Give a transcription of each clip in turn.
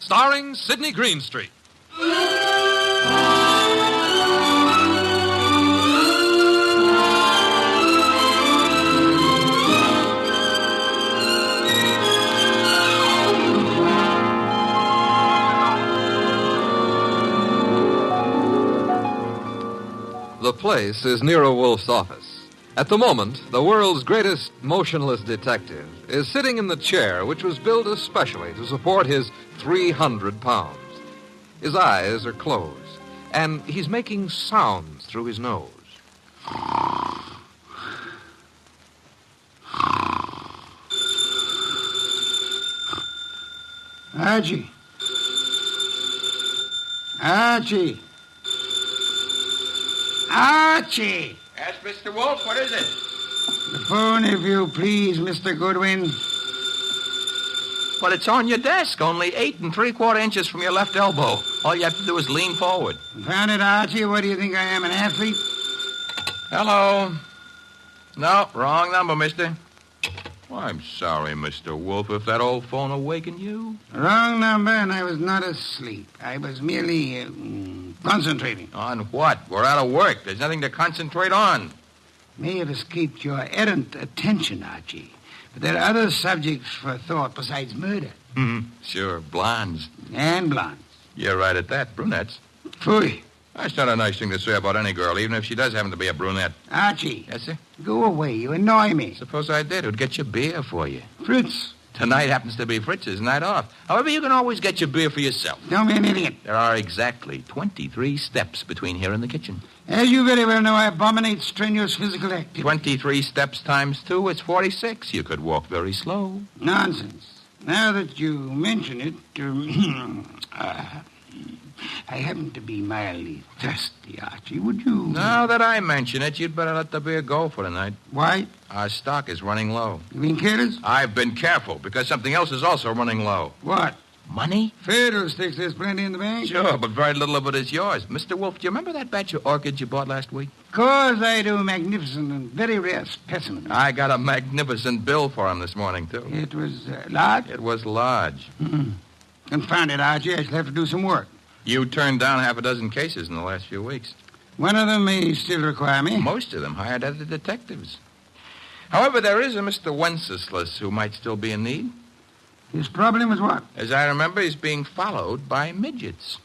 starring Sidney Greenstreet. The place is Nero Wolfe's office. At the moment, the world's greatest motionless detective is sitting in the chair which was built especially to support his 300 pounds. His eyes are closed, and he's making sounds through his nose. Archie. Archie. Archie! Yes, Mr. Wolfe, what is it? The phone, if you please, Mr. Goodwin. Well, it's on your desk, only 8 3/4 inches from your left elbow. All you have to do is lean forward. Found it, Archie? What do you think I am, an athlete? Hello. No, wrong number, mister. Well, I'm sorry, Mr. Wolfe, if that old phone awakened you. Wrong number, and I was not asleep. I was merely concentrating. On what? We're out of work. There's nothing to concentrate on. May have escaped your errant attention, Archie. But there are other subjects for thought besides murder. Sure, blondes. And blondes. You're right at that, brunettes. Phooey. That's not a nice thing to say about any girl, even if she does happen to be a brunette. Archie. Yes, sir? Go away. You annoy me. Suppose I did. It would get you beer for you. Fritz. Tonight happens to be Fritz's night off. However, you can always get your beer for yourself. Don't be an idiot. There are exactly 23 steps between here and the kitchen. As you very well know, I abominate strenuous physical activity. 23 steps times 2, it's 46. You could walk very slow. Nonsense. Now that you mention it, I happen to be mildly thirsty, Archie. Would you... Now that I mention it, you'd better let the beer go for tonight. Why? Our stock is running low. You being careless? I've been careful, because something else is also running low. What? Money? Fiddlesticks, there's plenty in the bank. Sure, but very little of it is yours. Mr. Wolfe, do you remember that batch of orchids you bought last week? Of course I do. Magnificent and very rare specimen. I got a magnificent bill for him this morning, too. It was large? It was large. Confound it, Archie. I shall have to do some work. You turned down half a dozen cases in the last few weeks. One of them may still require me. Most of them hired other detectives. However, there is a Mr. Wenceslas who might still be in need. His problem is what? As I remember, he's being followed by midgets.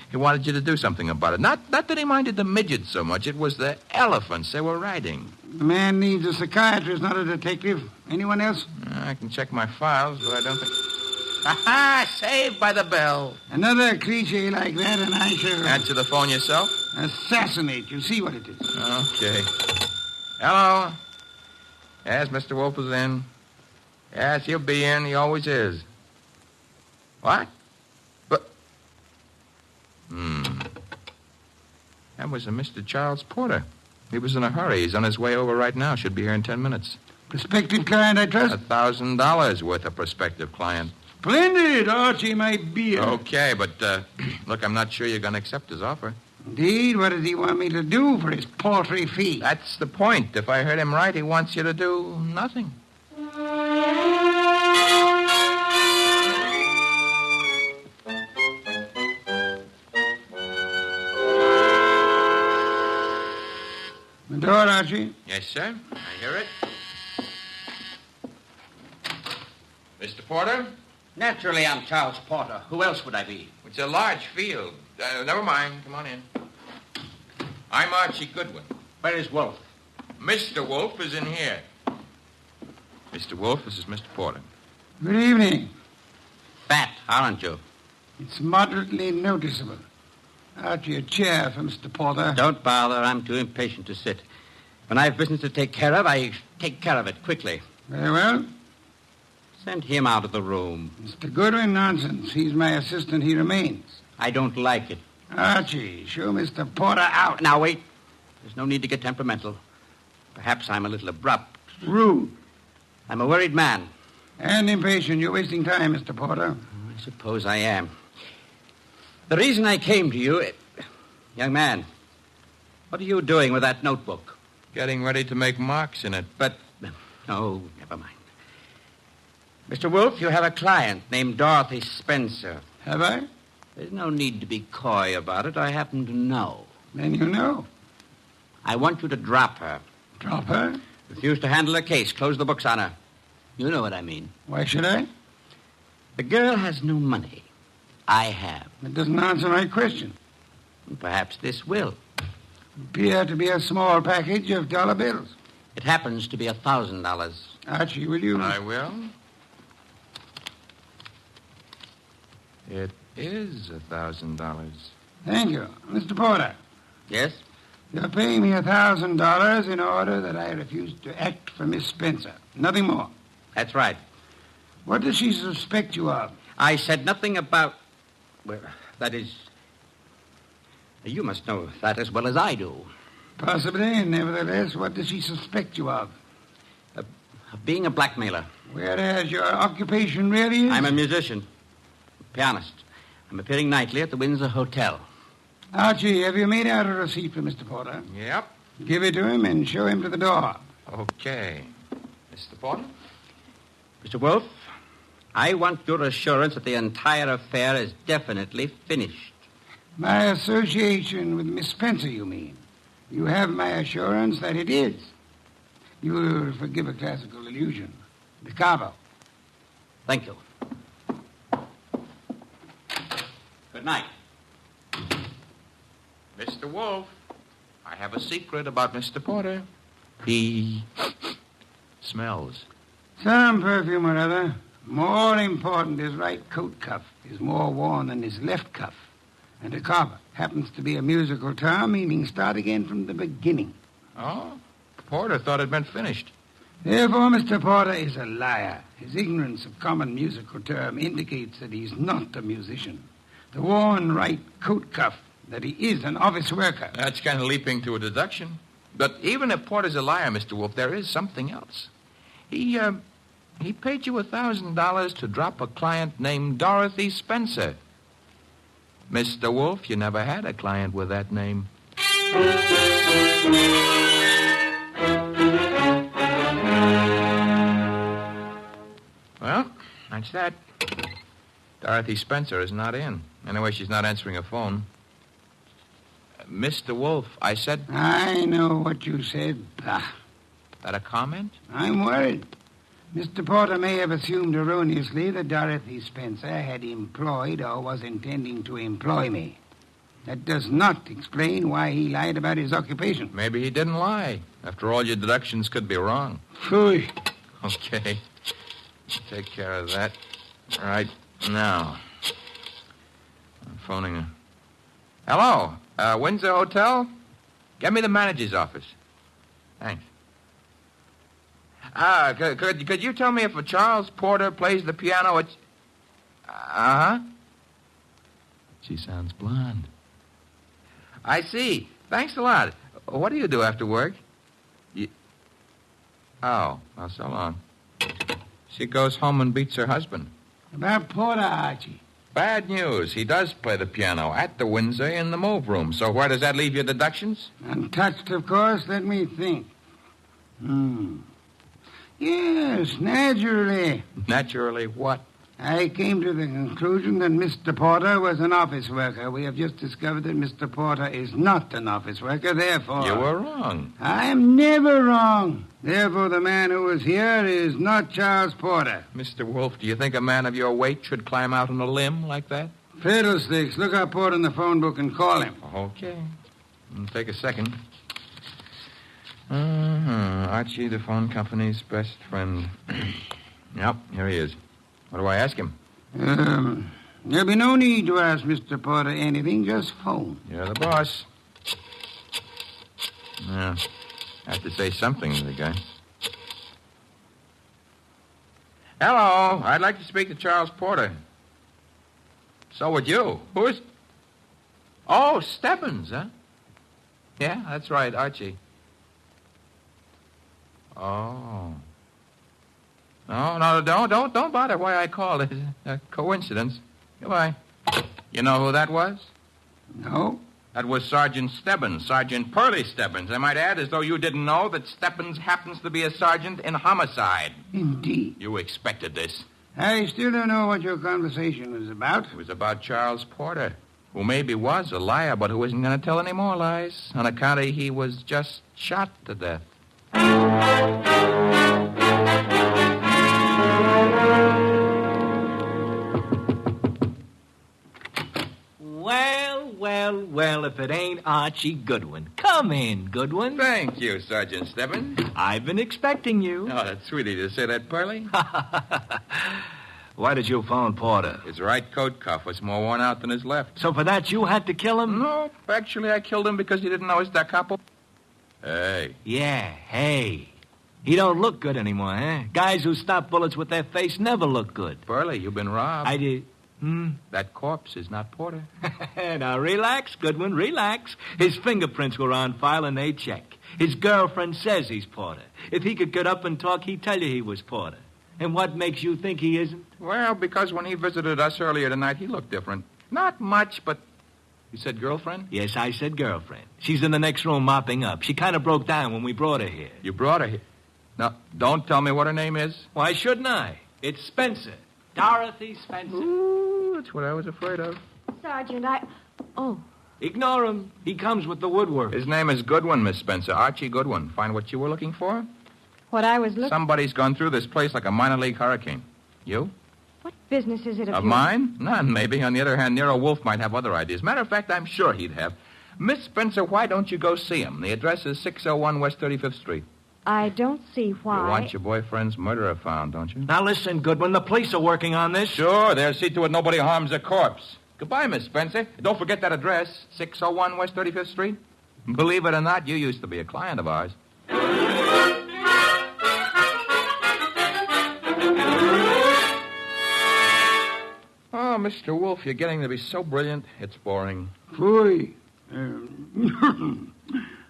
He wanted you to do something about it. Not that he minded the midgets so much. It was the elephants they were riding. The man needs a psychiatrist, not a detective. Anyone else? I can check my files, but I don't think... Aha! Saved by the bell. Another cliche like that, and I shall... Answer the phone yourself? Assassinate you. See what it is. Okay. Hello? Yes, Mr. Wolfe is in. Yes, he'll be in. He always is. What? But... That was a Mr. Charles Porter. He was in a hurry. He's on his way over right now. Should be here in 10 minutes. Prospective client, I trust? $1,000 worth of prospective client. Splendid, Archie, my beer. Okay, but, look, I'm not sure you're going to accept his offer. Indeed? What does he want me to do for his paltry fee? That's the point. If I heard him right, he wants you to do nothing. The door, Archie. Yes, sir. I hear it. Mr. Porter? Naturally, I'm Charles Porter. Who else would I be? It's a large field. Never mind. Come on in. I'm Archie Goodwin. Where is Wolfe? Mr. Wolfe is in here. Mr. Wolfe, this is Mr. Porter. Good evening. Fat, aren't you? It's moderately noticeable. Archie, a chair for Mr. Porter. Don't bother. I'm too impatient to sit. When I have business to take care of, I take care of it quickly. Very well. Send him out of the room. Mr. Goodwin, nonsense. He's my assistant. He remains. I don't like it. Archie, show Mr. Porter out. Now, wait. There's no need to get temperamental. Perhaps I'm a little abrupt. Rude. I'm a worried man. And impatient. You're wasting time, Mr. Porter. I suppose I am. The reason I came to you... Young man, what are you doing with that notebook? Getting ready to make marks in it. But... Oh, never mind. Mr. Wolfe, you have a client named Dorothy Spencer. Have I? There's no need to be coy about it. I happen to know. Then you know. I want you to drop her. Drop her? Refuse to handle her case. Close the books on her. You know what I mean. Why should I? The girl has no money. I have. That doesn't answer my question. Perhaps this will. Appear to be a small package of dollar bills. It happens to be $1,000. Archie, will you? I will. It is $1,000. Thank you. Mr. Porter, Yes? you're paying me $1,000 in order that I refuse to act for Miss Spencer. Nothing more. That's right. What does she suspect you of? I said nothing about... Well, that is... You must know that as well as I do. Possibly, nevertheless, what does she suspect you of? Of being a blackmailer. Whereas your occupation really is? I'm a musician. Pianist. I'm appearing nightly at the Windsor Hotel. Archie, have you made out a receipt for Mr. Porter? Yep. Give it to him and show him to the door. Okay. Mr. Porter? Mr. Wolfe, I want your assurance that the entire affair is definitely finished. My association with Miss Spencer, you mean? You have my assurance that it is. You will forgive a classical illusion. The Cabo. Thank you. Good night. Mr. Wolfe, I have a secret about Mr. Porter. He smells. Some perfume or other. More important, his right coat cuff is more worn than his left cuff. And a Cabo happens to be a musical term meaning start again from the beginning. Oh? Porter thought it meant finished. Therefore, Mr. Porter is a liar. His ignorance of common musical term indicates that he's not a musician. The worn right coat cuff, that he is an office worker. That's kind of leaping to a deduction. But even if Porter's a liar, Mr. Wolfe, there is something else. He paid you $1,000 to drop a client named Dorothy Spencer. Mr. Wolfe, you never had a client with that name. Well, that's that. Dorothy Spencer is not in. Anyway, she's not answering her phone. Mr. Wolfe, I said... I know what you said. Bah. That a comment? I'm worried. Mr. Porter may have assumed erroneously that Dorothy Spencer had employed or was intending to employ me. That does not explain why he lied about his occupation. Maybe he didn't lie. After all, your deductions could be wrong. Phooey. Okay. Take care of that right now. I'm phoning her. Hello? Windsor Hotel? Get me the manager's office. Thanks. Could you tell me if a Charles Porter plays the piano at... Uh-huh. She sounds blonde. I see. Thanks a lot. What do you do after work? Oh, well, so long. She goes home and beats her husband. About Porter, Archie. Bad news. He does play the piano at the Windsor in the move room. So where does that leave your deductions? Untouched, of course. Let me think. Yes, naturally. Naturally what? I came to the conclusion that Mr. Porter was an office worker. We have just discovered that Mr. Porter is not an office worker, therefore... You were wrong. I am never wrong. Therefore, the man who was here is not Charles Porter. Mr. Wolfe, do you think a man of your weight should climb out on a limb like that? Fiddlesticks. Look up Porter in the phone book and call him. Okay. It'll take a second. Archie, the phone company's best friend. Yep, here he is. What do I ask him? There'll be no need to ask Mr. Porter anything. Just phone. You're the boss. Yeah. I have to say something to the guy. Hello. I'd like to speak to Charles Porter. So would you. Who is... Oh, Stebbins, huh? Yeah, that's right, Archie. Oh. No, don't bother why I called. It's a coincidence. Goodbye. You know who that was? No. That was Sergeant Stebbins, Sergeant Pearlie Stebbins. I might add, as though you didn't know, that Stebbins happens to be a sergeant in homicide. Indeed. You expected this. I still don't know what your conversation was about. It was about Charles Porter, who maybe was a liar, but who isn't going to tell any more lies on account of he was just shot to death. Well, if it ain't Archie Goodwin. Come in, Goodwin. Thank you, Sergeant Stebbins. I've been expecting you. Oh, that's sweet of you to say that, Pearlie. Why did you phone Porter? His right coat cuff was more worn out than his left. So for that, you had to kill him? No, actually, I killed him because he didn't know his da capo. Hey. Yeah, hey. He don't look good anymore, huh? Guys who stop bullets with their face never look good. Pearlie, you've been robbed. I did. That corpse is not Porter. Now, relax, Goodwin, relax. His fingerprints were on file and they check. His girlfriend says he's Porter. If he could get up and talk, he'd tell you he was Porter. And what makes you think he isn't? Well, because when he visited us earlier tonight, he looked different. Not much, but... You said girlfriend? Yes, I said girlfriend. She's in the next room mopping up. She kind of broke down when we brought her here. You brought her here? Now, don't tell me what her name is. Why shouldn't I? It's Spencer. Dorothy Spencer. Ooh, that's what I was afraid of. Sergeant, Oh. Ignore him. He comes with the woodwork. His name is Goodwin, Miss Spencer. Archie Goodwin. Find what you were looking for? What I was looking... Somebody's gone through this place like a minor league hurricane. You? What business is it of Of yours? mine? None, maybe. On the other hand, Nero Wolfe might have other ideas. Matter of fact, I'm sure he'd have. Miss Spencer, why don't you go see him? The address is 601 West 35th Street. I don't see why. You want your boyfriend's murderer found, don't you? Now listen, Goodwin, the police are working on this. Sure, they'll see to it nobody harms a corpse. Goodbye, Miss Spencer. Don't forget that address, 601 West 35th Street. Believe it or not, you used to be a client of ours. Oh, Mr. Wolfe, you're getting to be so brilliant, it's boring. Phooey.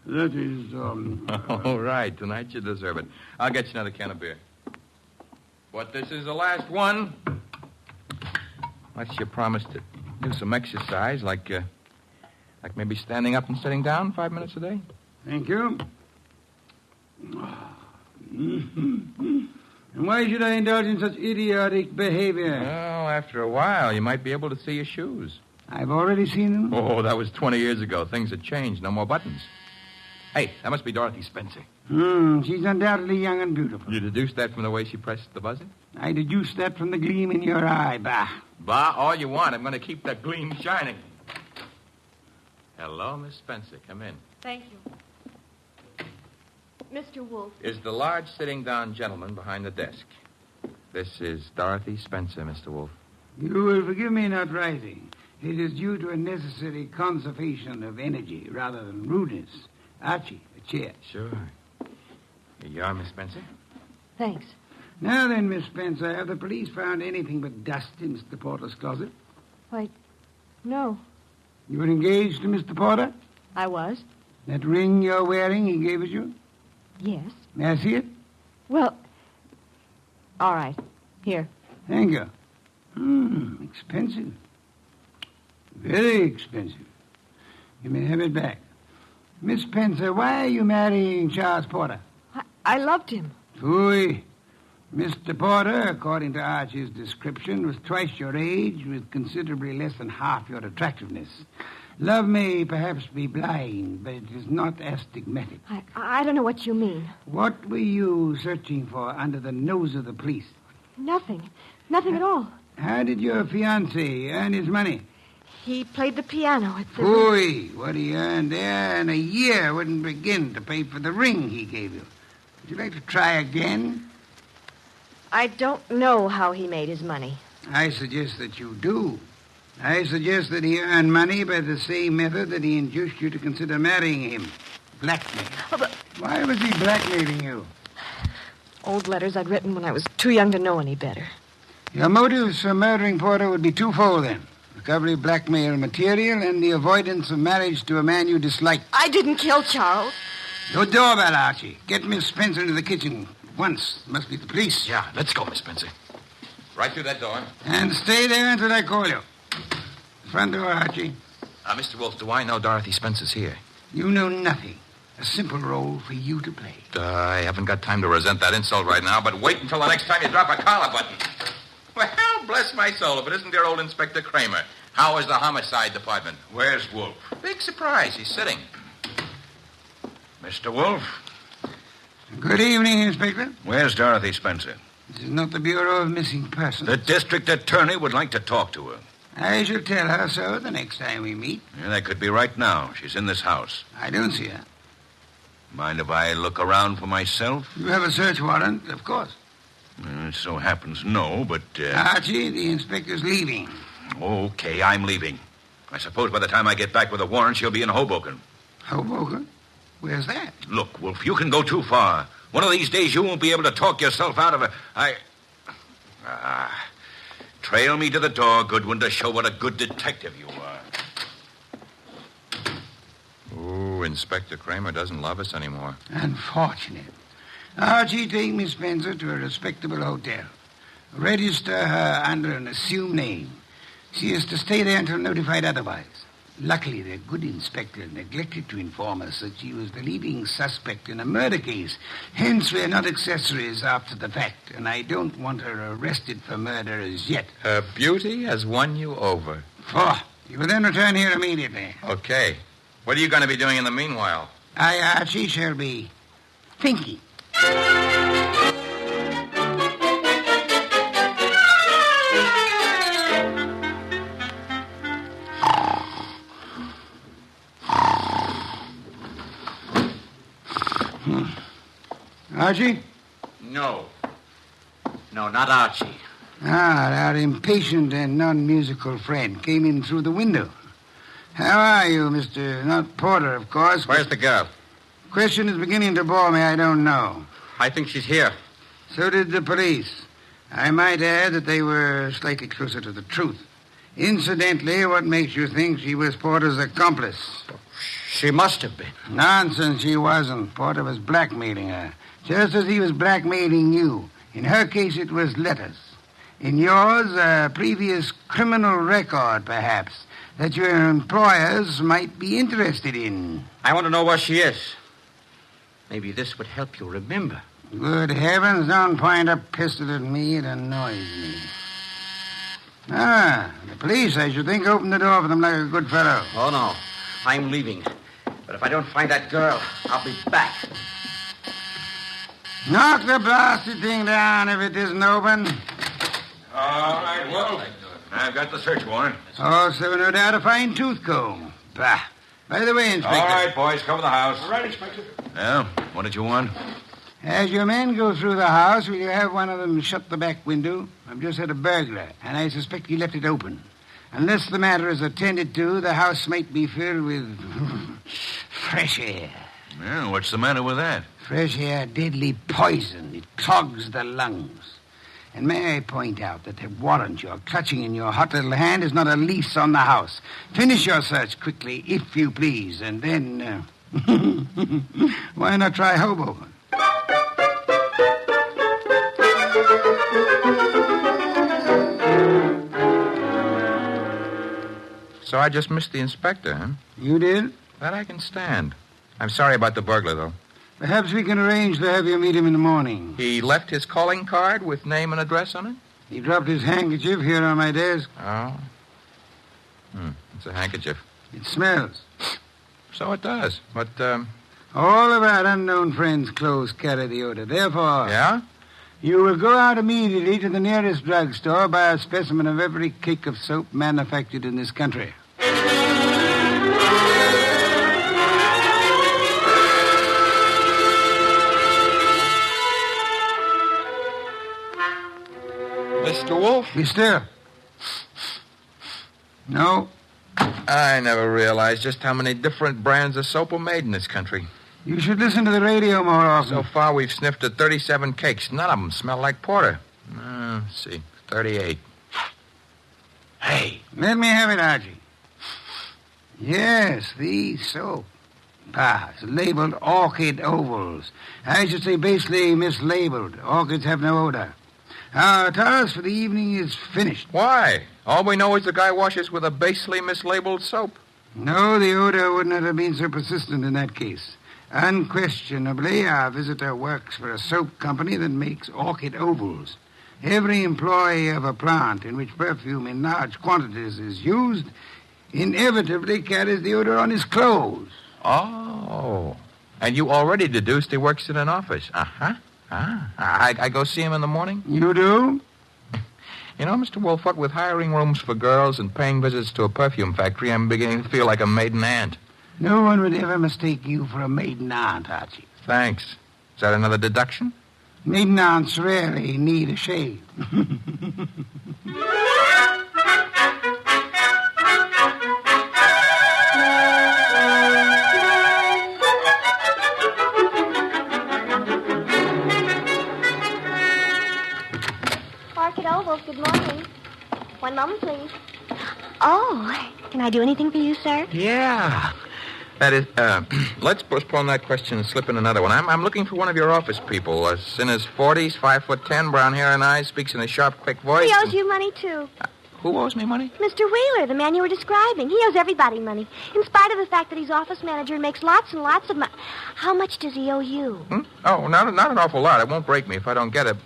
That is, All right, tonight you deserve it. I'll get you another can of beer. But this is the last one. Unless you promise to do some exercise, like maybe standing up and sitting down 5 minutes a day. Thank you. And why should I indulge in such idiotic behavior? Well, after a while, you might be able to see your shoes. I've already seen them. Oh, that was 20 years ago. Things had changed. No more buttons. Hey, that must be Dorothy Spencer. She's undoubtedly young and beautiful. You deduced that from the way she pressed the buzzer? I deduced that from the gleam in your eye, bah. Bah, all you want. I'm going to keep that gleam shining. Hello, Miss Spencer. Come in. Thank you. Mr. Wolfe. Is the large sitting-down gentleman behind the desk. This is Dorothy Spencer, Mr. Wolfe. You will forgive me not rising. It is due to a necessary conservation of energy rather than rudeness. Archie, a chair. Sure. Here you are, Miss Spencer. Thanks. Now then, Miss Spencer, have the police found anything but dust in Mr. Porter's closet? Why, no. You were engaged to Mr. Porter? I was. That ring you're wearing, he gave it you? Yes. May I see it? Well, all right. Here. Thank you. Expensive. Very expensive. You may have it back. Miss Spencer, why are you marrying Charles Porter? I loved him. Phooey. Mr. Porter, according to Archie's description, was twice your age with considerably less than half your attractiveness. Love may perhaps be blind, but it is not astigmatic. I don't know what you mean. What were you searching for under the nose of the police? Nothing. Nothing at all. How did your fiancé earn his money? He played the piano at the... Phooey. What he earned there in a year wouldn't begin to pay for the ring he gave you. Would you like to try again? I don't know how he made his money. I suggest that you do. I suggest that he earned money by the same method that he induced you to consider marrying him. Blackmail. Oh, but... Why was he blackmailing you? Old letters I'd written when I was too young to know any better. Your motives for murdering Porter would be twofold, then. Recovery of blackmail material and the avoidance of marriage to a man you dislike. I didn't kill Charles. No doorbell, Archie. Get Miss Spencer into the kitchen once. Must be the police. Yeah, let's go, Miss Spencer. Right through that door. And stay there until I call you. Front door, Archie. Mr. Wolfe, do I know Dorothy Spencer's here? You know nothing. A simple role for you to play. I haven't got time to resent that insult right now, but wait until the next time you drop a collar button. Well, bless my soul, if it isn't dear old Inspector Kramer. How is the homicide department? Where's Wolfe? Big surprise. He's sitting. Mr. Wolfe? Good evening, Inspector. Where's Dorothy Spencer? This is not the Bureau of Missing Persons. The district attorney would like to talk to her. I shall tell her so the next time we meet. Yeah, that could be right now. She's in this house. I don't see her. Mind if I look around for myself? You have a search warrant, of course. It so happens no, but... Archie, the inspector's leaving. Okay, I'm leaving. I suppose by the time I get back with a warrant, she'll be in Hoboken. Hoboken? Where's that? Look, Wolfe, you can go too far. One of these days you won't be able to talk yourself out of it. Trail me to the door, Goodwin, to show what a good detective you are. Ooh, Inspector Kramer doesn't love us anymore. Unfortunate. Archie, take Miss Spencer to a respectable hotel. Register her under an assumed name. She is to stay there until notified otherwise. Luckily, the good inspector neglected to inform us that she was the leading suspect in a murder case. Hence, we're not accessories after the fact, and I don't want her arrested for murder as yet. Her beauty has won you over. You will then return here immediately. Okay. What are you going to be doing in the meanwhile? I, Archie, shall be thinking. Archie? No. No, not Archie. Our impatient and non-musical friend came in through the window. How are you, Mr. Not Porter, of course? Where's the girl? Question is beginning to bore me. I don't know. I think she's here. So did the police. I might add that they were slightly closer to the truth. Incidentally, what makes you think she was Porter's accomplice? She must have been. Nonsense, she wasn't. Porter was blackmailing her, just as he was blackmailing you. In her case, it was letters. In yours, a previous criminal record, perhaps, that your employers might be interested in. I want to know where she is. Maybe this would help you remember. Good heavens, don't point a pistol at me. It annoys me. The police, I should think, opened the door for them like a good fellow. Oh, no. I'm leaving. But if I don't find that girl, I'll be back. Knock the blasted thing down if it isn't open. All right, Wolfe. I've got the search warrant. Also, no doubt, a fine tooth comb. Bah. By the way, Inspector. All right, boys, cover the house. All right, Inspector. Well, what did you want? As your men go through the house, will you have one of them shut the back window? I've just had a burglar, and I suspect he left it open. Unless the matter is attended to, the house might be filled with fresh air. Well, what's the matter with that? Fresh air, deadly poison. It clogs the lungs. And may I point out that the warrant you're clutching in your hot little hand is not a lease on the house. Finish your search quickly, if you please, and then... why not try Hoboken? So I just missed the inspector, huh? You did? That I can stand. I'm sorry about the burglar, though. Perhaps we can arrange to have you meet him in the morning. He left his calling card with name and address on it? He dropped his handkerchief here on my desk. Oh. It's a handkerchief. It smells. So it does. But, All of our unknown friends' clothes carry the odor. Therefore... Yeah? You will go out immediately to the nearest drugstore, buy a specimen of every cake of soap manufactured in this country. Mr. Wolfe? Be still. No. I never realized just how many different brands of soap are made in this country. You should listen to the radio more often. So far, we've sniffed at 37 cakes. None of them smell like porter. Let's see. 38. Hey. Let me have it, Archie. Yes, the soap. It's labeled orchid ovals. I should say basically mislabeled. Orchids have no odor. Our task for the evening is finished. Why? All we know is the guy washes with a basely mislabeled soap. No, the odor would not have been so persistent in that case. Unquestionably, our visitor works for a soap company that makes orchid ovals. Every employee of a plant in which perfume in large quantities is used inevitably carries the odor on his clothes. Oh. And you already deduced he works in an office. Uh-huh. I go see him in the morning? You do? You know, Mr. Wolfe, what with hiring rooms for girls and paying visits to a perfume factory, I'm beginning to feel like a maiden aunt. No one would ever mistake you for a maiden aunt, Archie. Thanks. Is that another deduction? Maiden aunts rarely need a shave. Good morning. One moment, please. Oh, can I do anything for you, sir? Yeah. That is, let's postpone that question and slip in another one. I'm looking for one of your office people. In his 40s, 5'10", brown hair and eyes, speaks in a sharp, quick voice. He owes you money, too. Who owes me money? Mr. Wheeler, the man you were describing. He owes everybody money, in spite of the fact that he's office manager and makes lots and lots of money. How much does he owe you? Oh, not an awful lot. It won't break me if I don't get it.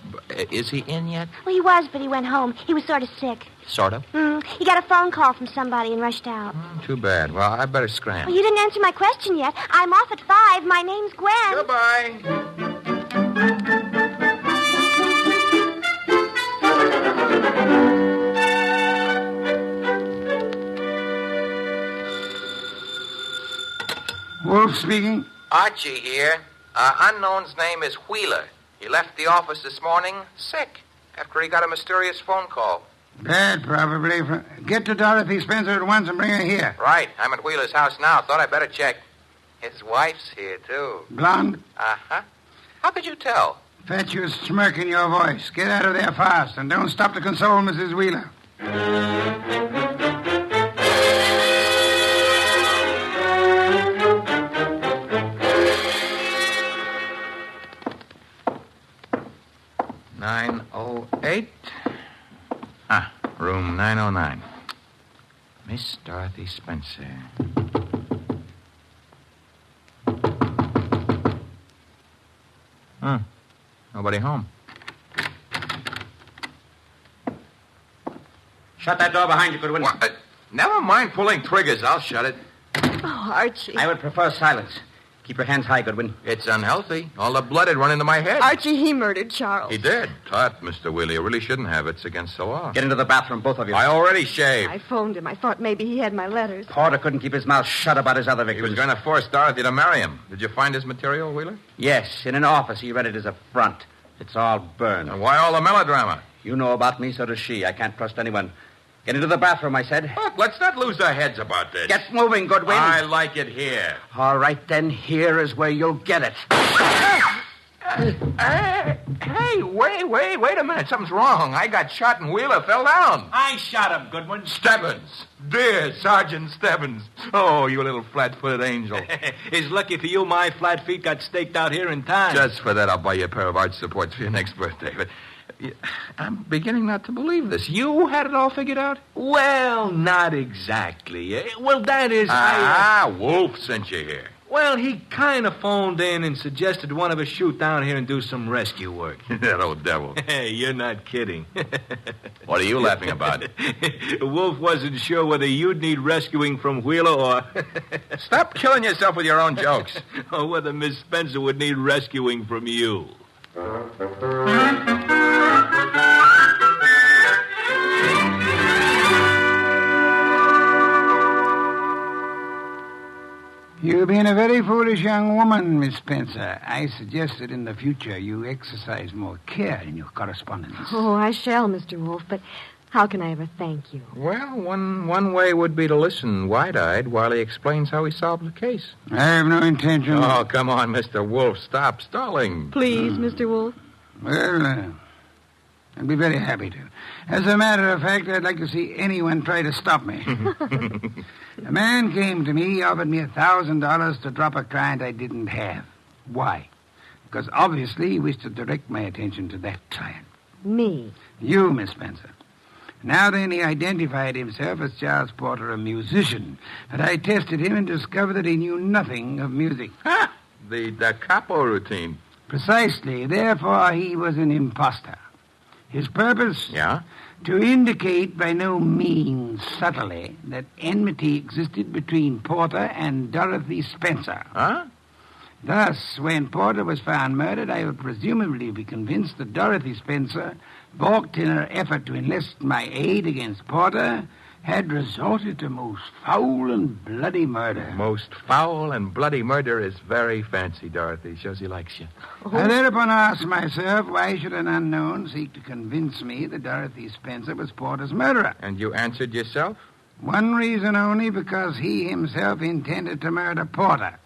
Is he in yet? Well, he was, but he went home. He was sort of sick. Sort of? He got a phone call from somebody and rushed out. Too bad. Well, I better scram. Well, you didn't answer my question yet. I'm off at 5. My name's Gwen. Goodbye. Wolfe speaking. Archie here. Unknown's name is Wheeler. He left the office this morning sick after he got a mysterious phone call. Bad, probably. Get to Dorothy Spencer at once and bring her here. Right. I'm at Wheeler's house now. Thought I'd better check. His wife's here, too. Blonde? Uh-huh. How could you tell? Fatuous smirk in your voice. Get out of there fast, and don't stop to console Mrs. Wheeler. Room 909. Miss Dorothy Spencer. Nobody home. Shut that door behind you, Goodwin. What? Never mind pulling triggers. I'll shut it. Oh, Archie. I would prefer silence. Keep your hands high, Goodwin. It's unhealthy. All the blood had run into my head. Archie, he murdered Charles. He did. Tut, Mr. Wheeler. You really shouldn't have. It's against the law. Get into the bathroom, both of you. I already shaved. I phoned him. I thought maybe he had my letters. Porter couldn't keep his mouth shut about his other He victims. was going to force Dorothy to marry him. Did you find his material, Wheeler? Yes, in an office. He read it as a front. It's all burned. And why all the melodrama? You know about me, so does she. I can't trust anyone. Get into the bathroom, I said. Look, let's not lose our heads about this. Get moving, Goodwin. I like it here. All right, then. Here is where you'll get it. Hey, wait a minute. Something's wrong. I got shot and Wheeler fell down. I shot him, Goodwin. Stebbins. Dear Sergeant Stebbins. Oh, you little flat-footed angel. It's lucky for you my flat feet got staked out here in time. Just for that, I'll buy you a pair of arch supports for your next birthday. But I'm beginning not to believe this. You had it all figured out? Well, not exactly. Well, that is... Wolfe sent you here. Well, he kind of phoned in and suggested one of us shoot down here and do some rescue work. That old devil. Hey, you're not kidding. What are you laughing about? Wolfe wasn't sure whether you'd need rescuing from Wheeler or... Stop killing yourself with your own jokes. or whether Miss Spencer would need rescuing from you. You've been a very foolish young woman, Miss Spencer. I suggest that in the future you exercise more care in your correspondence. Oh, I shall, Mr. Wolfe, but how can I ever thank you? Well, one way would be to listen wide-eyed while he explains how he solved the case. I have no intention... Oh, come on, Mr. Wolfe. Stop stalling. Please, Mr. Wolfe. Well, I'd be very happy to. As a matter of fact, I'd like to see anyone try to stop me. A man came to me, offered me $1,000 to drop a client I didn't have. Why? Because obviously he wished to direct my attention to that client. Me? You, Miss Spencer. Now then, he identified himself as Charles Porter, a musician. But I tested him and discovered that he knew nothing of music. Ha! The da capo routine. Precisely. Therefore, he was an imposter. His purpose? Yeah? To indicate by no means subtly that enmity existed between Porter and Dorothy Spencer. Huh? Thus, when Porter was found murdered, I would presumably be convinced that Dorothy Spencer, balked in her effort to enlist my aid against Porter, had resorted to most foul and bloody murder. Most foul and bloody murder is very fancy, Dorothy. Shows he likes you. I thereupon asked myself, why should an unknown seek to convince me that Dorothy Spencer was Porter's murderer? And you answered yourself? One reason only, because he himself intended to murder Porter,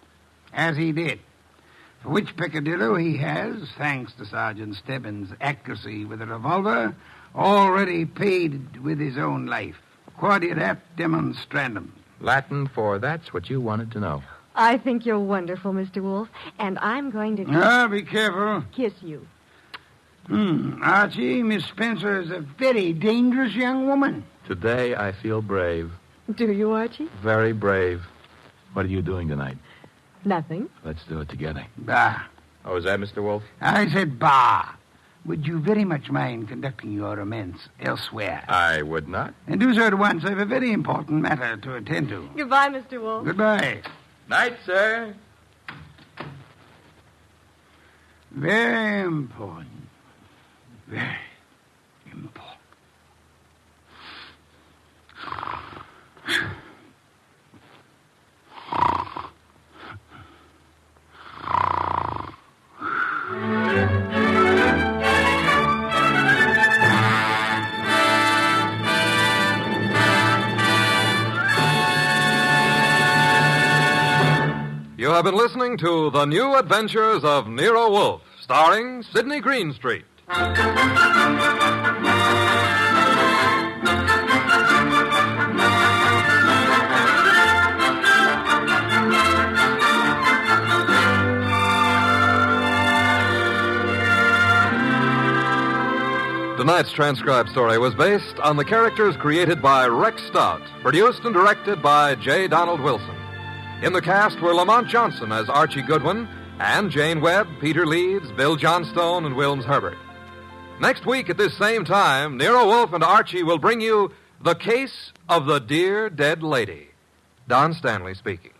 as he did. For which peccadillo he has, thanks to Sergeant Stebbins' accuracy with a revolver, already paid with his own life. Quodirat demonstrandum. Latin for that's what you wanted to know. I think you're wonderful, Mr. Wolfe, and I'm going to Be careful. kiss you. Archie, Miss Spencer is a very dangerous young woman. Today I feel brave. Do you, Archie? Very brave. What are you doing tonight? Nothing. Let's do it together. Bah. Oh, is that Mr. Wolfe? I said bah. Would you very much mind conducting your romance elsewhere? I would not. And do so at once. I have a very important matter to attend to. Goodbye, Mr. Wolfe. Goodbye. Night, sir. Very important. Very important. You have been listening to The New Adventures of Nero Wolfe, starring Sidney Greenstreet. Tonight's transcribed story was based on the characters created by Rex Stout, produced and directed by J. Donald Wilson. In the cast were Lamont Johnson as Archie Goodwin, and Jane Webb, Peter Leeds, Bill Johnstone, and Wilms Herbert. Next week at this same time, Nero Wolfe and Archie will bring you The Case of the Dear Dead Lady. Don Stanley speaking.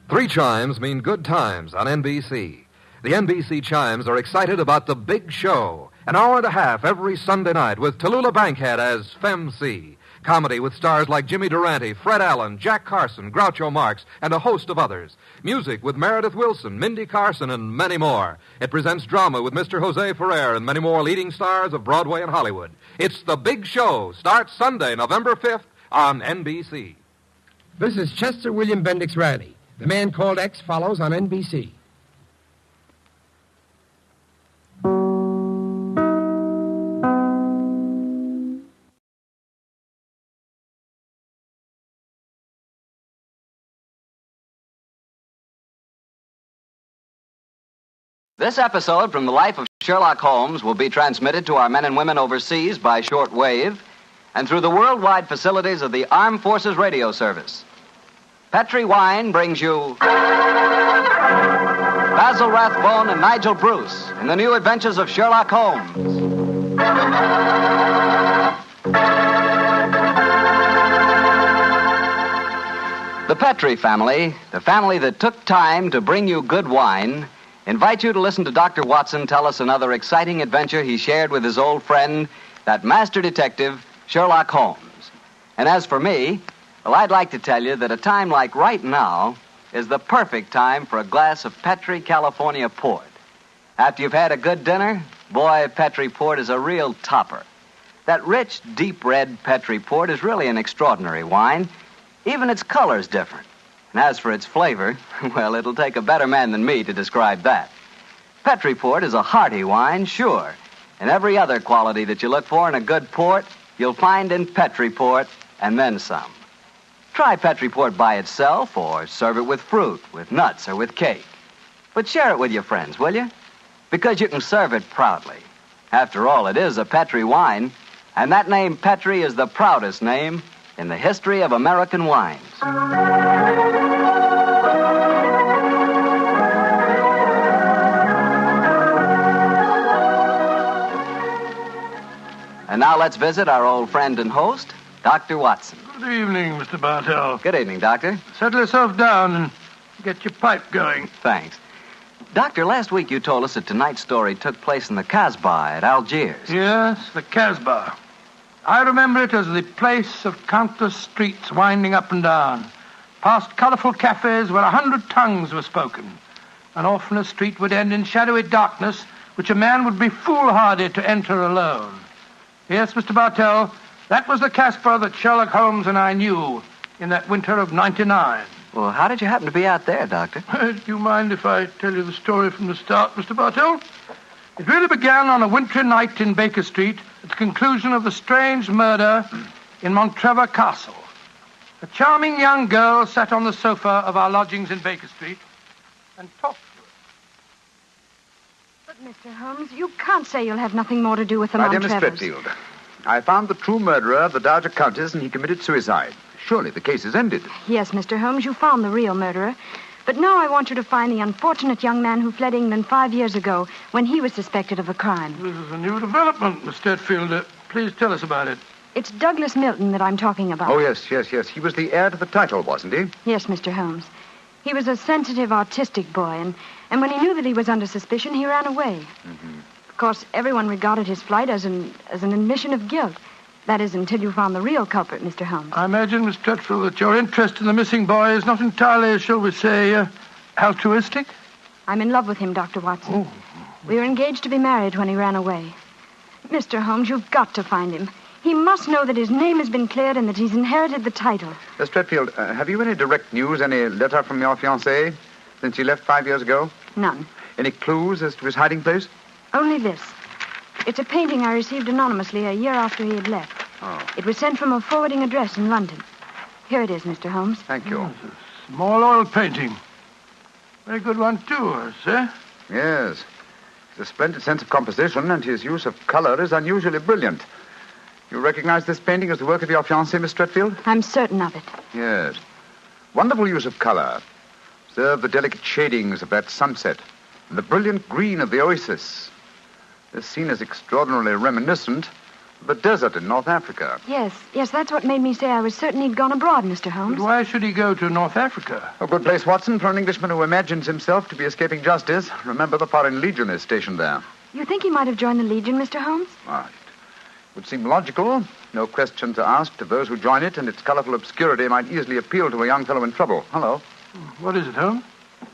Three chimes mean good times on NBC. The NBC chimes are excited about the big show, an hour and a half every Sunday night with Tallulah Bankhead as Fem-C. Comedy with stars like Jimmy Durante, Fred Allen, Jack Carson, Groucho Marx, and a host of others. Music with Meredith Wilson, Mindy Carson, and many more. It presents drama with Mr. Jose Ferrer and many more leading stars of Broadway and Hollywood. It's The Big Show. Starts Sunday, November 5th on NBC. This is Chester William Bendix Riley. The Man Called X follows on NBC. This episode from the life of Sherlock Holmes will be transmitted to our men and women overseas by short wave and through the worldwide facilities of the Armed Forces Radio Service. Petri Wine brings you Basil Rathbone and Nigel Bruce in the new adventures of Sherlock Holmes. The Petri family, the family that took time to bring you good wine, invite you to listen to Dr. Watson tell us another exciting adventure he shared with his old friend, that master detective, Sherlock Holmes. And as for me, well, I'd like to tell you that a time like right now is the perfect time for a glass of Petri California Port. After you've had a good dinner, boy, Petri Port is a real topper. That rich, deep red Petri Port is really an extraordinary wine. Even its color's different. And as for its flavor, well, it'll take a better man than me to describe that. Petri Port is a hearty wine, sure. And every other quality that you look for in a good port, you'll find in Petri Port, and then some. Try Petri port by itself, or serve it with fruit, with nuts, or with cake. But share it with your friends, will you? Because you can serve it proudly. After all, it is a Petri wine, and that name Petri is the proudest name in the history of American wines. And now let's visit our old friend and host, Dr. Watson. Good evening, Mr. Bartell. Good evening, Doctor. Settle yourself down and get your pipe going. Thanks. Doctor, last week you told us that tonight's story took place in the Casbah at Algiers. Yes, the Casbah. I remember it as the place of countless streets winding up and down, past colorful cafes where 100 tongues were spoken. And often a street would end in shadowy darkness, which a man would be foolhardy to enter alone. Yes, Mr. Bartell, that was the Casbah that Sherlock Holmes and I knew in that winter of '99. Well, how did you happen to be out there, Doctor? Do you mind if I tell you the story from the start, Mr. Bartell? It really began on a wintry night in Baker Street at the conclusion of the strange murder in Montrevor Castle. A charming young girl sat on the sofa of our lodgings in Baker Street and talked to us. But, Mr. Holmes, you can't say you'll have nothing more to do with the My dear Montrevors. Miss Stretfield, I found the true murderer of the Dowager Countess, and he committed suicide. Surely the case is ended. Yes, Mr. Holmes, you found the real murderer. But now I want you to find the unfortunate young man who fled England 5 years ago when he was suspected of a crime. This is a new development, Miss Stretfield. Please tell us about it. It's Douglas Milton that I'm talking about. Oh, yes. He was the heir to the title, wasn't he? Yes, Mr. Holmes. He was a sensitive, artistic boy, and when he knew that he was under suspicion, he ran away. Mm-hmm. Of course, everyone regarded his flight as an admission of guilt. That is, until you found the real culprit, Mr. Holmes. I imagine, Miss Stretfield, that your interest in the missing boy is not entirely, shall we say, altruistic? I'm in love with him, Dr. Watson. Oh. We were engaged to be married when he ran away. Mr. Holmes, you've got to find him. He must know that his name has been cleared and that he's inherited the title. Miss Stretfield, have you any direct news, any letter from your fiancé since he left 5 years ago? None. Any clues as to his hiding place? Only this. It's a painting I received anonymously a year after he had left. Oh. It was sent from a forwarding address in London. Here it is, Mr. Holmes. Thank you. Oh, it's a small oil painting. Very good one, too, sir. Yes. He's a splendid sense of composition, and his use of color is unusually brilliant. You recognize this painting as the work of your fiancé, Miss Stretfield? I'm certain of it. Yes. Wonderful use of color. Observe the delicate shadings of that sunset and the brilliant green of the oasis. This scene is extraordinarily reminiscent of the desert in North Africa. Yes, that's what made me say I was certain he'd gone abroad, Mr. Holmes. But why should he go to North Africa? A good place, Watson, for an Englishman who imagines himself to be escaping justice. Remember, the Foreign Legion is stationed there. You think he might have joined the Legion, Mr. Holmes? It would seem logical. No questions are asked of those who join it, and its colorful obscurity might easily appeal to a young fellow in trouble. Hello. What is it, Holmes?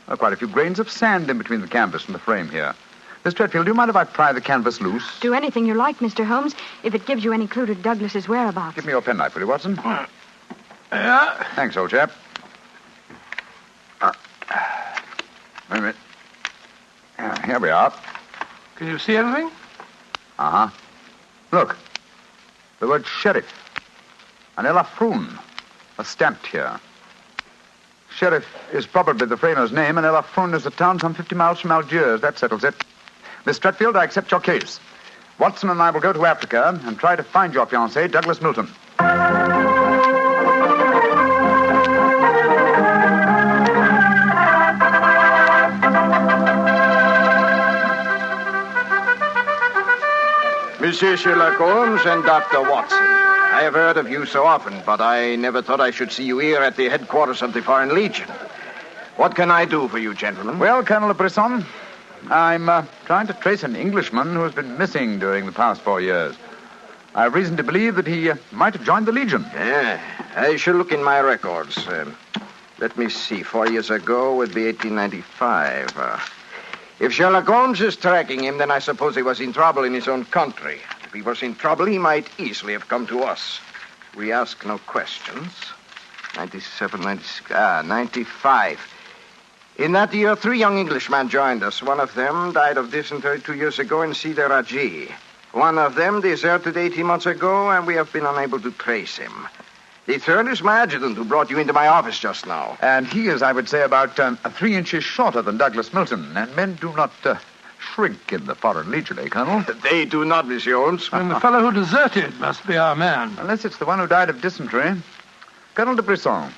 Quite a few grains of sand in between the canvas and the frame here. Miss Stretfield, do you mind if I pry the canvas loose? Do anything you like, Mr. Holmes, if it gives you any clue to Douglas's whereabouts. Give me your penknife, will you, Watson? Yeah? Thanks, old chap. Wait a minute. Here we are. Can you see anything? Uh-huh. Look. The word sheriff. And Ella Froon are stamped here. Sheriff is probably the framer's name, and Ella Froon is a town some 50 miles from Algiers. That settles it. Miss Stretfield, I accept your case. Watson and I will go to Africa and try to find your fiancé, Douglas Milton. Monsieur Sherlock Holmes and Dr. Watson. I have heard of you so often, but I never thought I should see you here at the headquarters of the Foreign Legion. What can I do for you, gentlemen? Well, Colonel Brisson, I'm trying to trace an Englishman who has been missing during the past 4 years. I have reason to believe that he might have joined the Legion. Yeah, I shall look in my records. Let me see. 4 years ago would be 1895. If Sherlock Holmes is tracking him, then I suppose he was in trouble in his own country. If he was in trouble, he might easily have come to us. We ask no questions. 97, 96, 95. In that year, 3 young Englishmen joined us. One of them died of dysentery 2 years ago in Cedar Raji. One of them deserted 18 months ago, and we have been unable to trace him. The third is my adjutant who brought you into my office just now. And he is, I would say, about 3 inches shorter than Douglas Milton. And men do not shrink in the Foreign Legion, eh, Colonel? They do not, Monsieur Holmes. And the fellow who deserted must be our man. Unless it's the one who died of dysentery. Colonel de Brisson,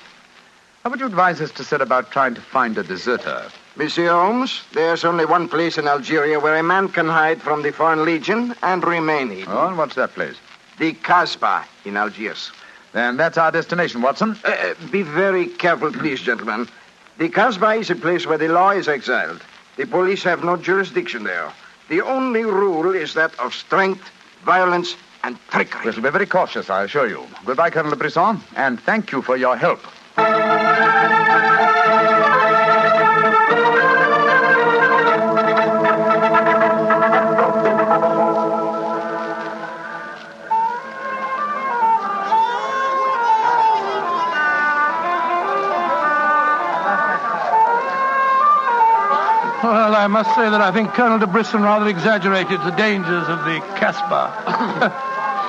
how would you advise us to set about trying to find a deserter? Monsieur Holmes, there's only one place in Algeria where a man can hide from the Foreign Legion and remain hidden. Oh, and what's that place? The Casbah in Algiers. Then that's our destination, Watson. Be very careful, please, gentlemen. The Casbah is a place where the law is exiled. The police have no jurisdiction there. The only rule is that of strength, violence, and trickery. We shall be very cautious, I assure you. Goodbye, Colonel de Brisson, and thank you for your help. Well, I must say that I think Colonel de Brisson rather exaggerated the dangers of the Casbah.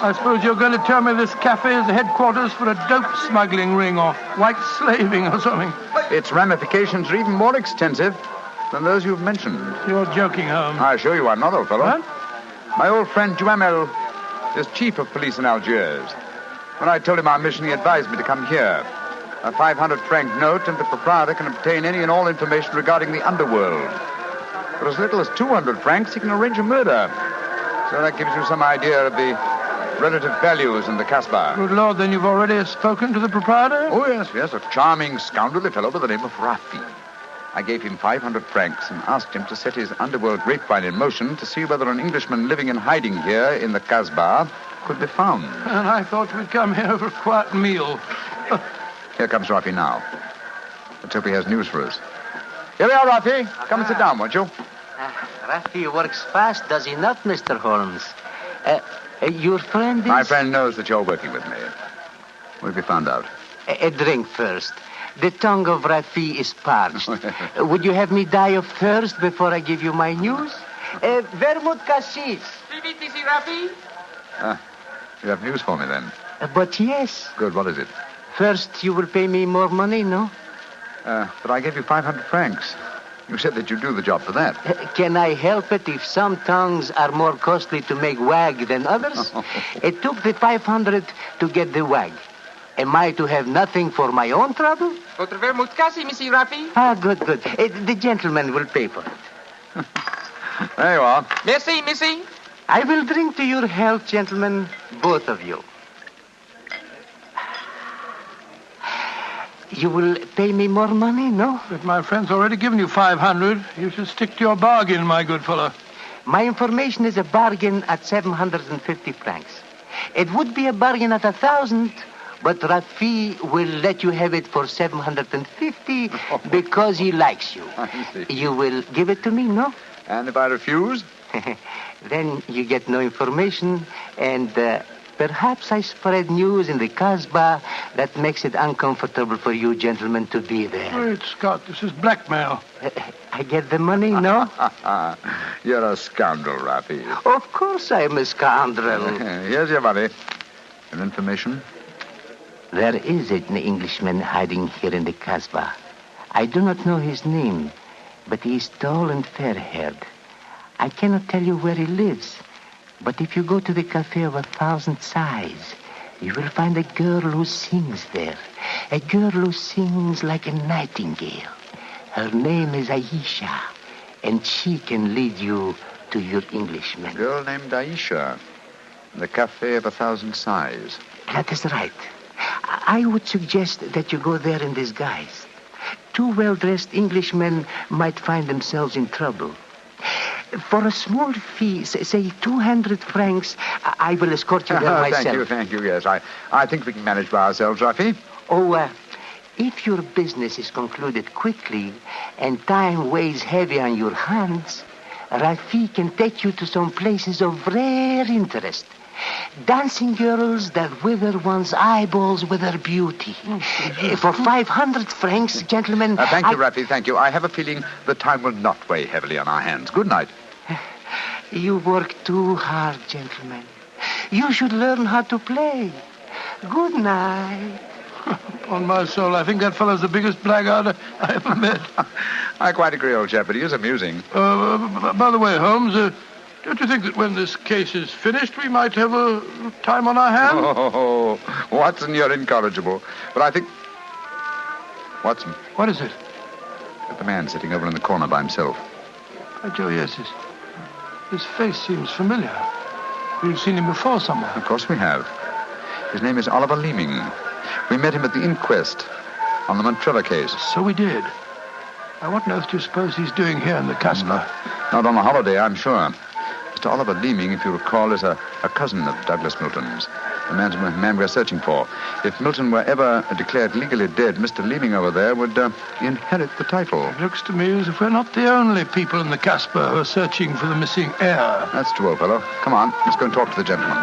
I suppose you're going to tell me this cafe is the headquarters for a dope smuggling ring or white slaving or something. Its ramifications are even more extensive than those you've mentioned. You're joking, Holmes. I assure you I'm not, old fellow. What? My old friend Duhamel is chief of police in Algiers. When I told him our mission, he advised me to come here. A 500-franc note, and the proprietor can obtain any and all information regarding the underworld. For as little as 200 francs, he can arrange a murder. So that gives you some idea of the relative values in the Casbah. Good Lord, then you've already spoken to the proprietor? Oh, yes, a charming scoundrelly fellow by the name of Rafi. I gave him 500 francs and asked him to set his underworld grapevine in motion to see whether an Englishman living in hiding here in the Casbah could be found. And I thought we'd come here for a quiet meal. Here comes Rafi now. Let's hope he has news for us. Here we are, Rafi. Come and sit down, won't you? Rafi works fast, does he not, Mr. Holmes? Your friend is... My friend knows that you're working with me. We'll be found out. A drink first. The tongue of Rafi is parched. Would you have me die of thirst before I give you my news? Vermouth cassis. Rafi? You have news for me, then? But yes. Good, what is it? First, you will pay me more money, no? But I gave you 500 francs. You said that you'd do the job for that. Can I help it if some tongues are more costly to make wag than others? It took the 500 to get the wag. Am I to have nothing for my own trouble? Votre vermouth cassis, Monsieur Rafi. Ah, good. The gentleman will pay for it. There you are. Merci. I will drink to your health, gentlemen, both of you. You will pay me more money, no? But my friend's already given you 500. You should stick to your bargain, my good fellow. My information is a bargain at 750 francs. It would be a bargain at 1,000, but Rafi will let you have it for 750 because he likes you. I see. You will give it to me, no? And if I refuse? Then you get no information, and perhaps I spread news in the Casbah that makes it uncomfortable for you gentlemen to be there. Great Scott, this is blackmail. I get the money, no? You're a scoundrel, Rafi. Of course I'm a scoundrel. Here's your money. And information? There is an Englishman hiding here in the Casbah. I do not know his name, but he is tall and fair-haired. I cannot tell you where he lives, but if you go to the Cafe of 1,000 Sighs, you will find a girl who sings there. A girl who sings like a nightingale. Her name is Aisha, and she can lead you to your Englishman. A girl named Aisha. The Cafe of 1,000 Sighs. That is right. I would suggest that you go there in disguise. 2 well-dressed Englishmen might find themselves in trouble. For a small fee, say 200 francs, I will escort you there myself. Thank you, yes. I think we can manage by ourselves, Rafi. Oh, if your business is concluded quickly and time weighs heavy on your hands, Rafi can take you to some places of rare interest. Dancing girls that wither one's eyeballs with their beauty. For 500 francs, gentlemen... Thank you, Rafi, thank you. I have a feeling the time will not weigh heavily on our hands. Good night. You work too hard, gentlemen. You should learn how to play. Good night. On my soul, I think that fellow's the biggest blackguard I ever met. I quite agree, old chap, but he is amusing. By the way, Holmes, don't you think that when this case is finished, we might have a time on our hands? Oh, Watson, you're incorrigible. But I think... Watson. What is it? Look at the man sitting over in the corner by himself. By Joe, yes, his face seems familiar. We've seen him before somewhere. Of course we have. His name is Oliver Leeming. We met him at the inquest on the Montrella case. So we did. Now, what on earth do you suppose he's doing here in the Casbah? Not on a holiday, I'm sure. Mr. Oliver Leeming, if you recall, is a cousin of Douglas Milton's, the man we're searching for. If Milton were ever declared legally dead, Mr. Leeming over there would inherit the title. It looks to me as if we're not the only people in the Casbah who are searching for the missing heir. That's true, old fellow. Come on, let's go and talk to the gentleman.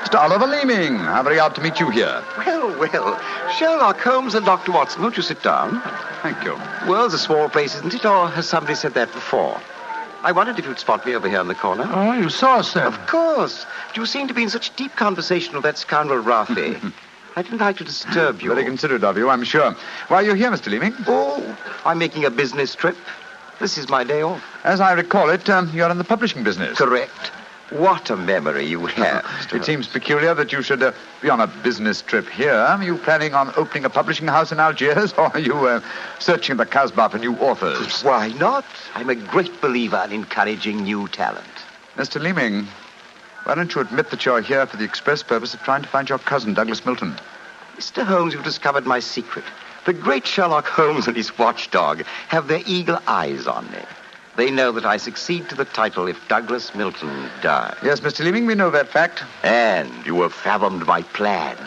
Mr. Oliver Leeming, how very odd to meet you here. Well, Sherlock Holmes and Dr. Watson, won't you sit down? Thank you. World's a small place, isn't it? Or has somebody said that before? I wondered if you'd spot me over here in the corner. Oh, you saw us then? Of course. But you seemed to be in such deep conversation with that scoundrel Rafi. I didn't like to disturb you. Very considerate of you, I'm sure. Why are you here, Mr. Leeming? Oh, I'm making a business trip. This is my day off. As I recall it, you're in the publishing business. Correct. What a memory you have. It seems peculiar that you should be on a business trip here. Are you planning on opening a publishing house in Algiers, or are you searching the Casbah for new authors? Why not? I'm a great believer in encouraging new talent. Mr. Leeming, why don't you admit that you're here for the express purpose of trying to find your cousin, Douglas Milton? Mr. Holmes, you've discovered my secret. The great Sherlock Holmes and his watchdog have their eagle eyes on me. They know that I succeed to the title if Douglas Milton dies. Yes, Mr. Leeming, we know that fact. And you have fathomed my plan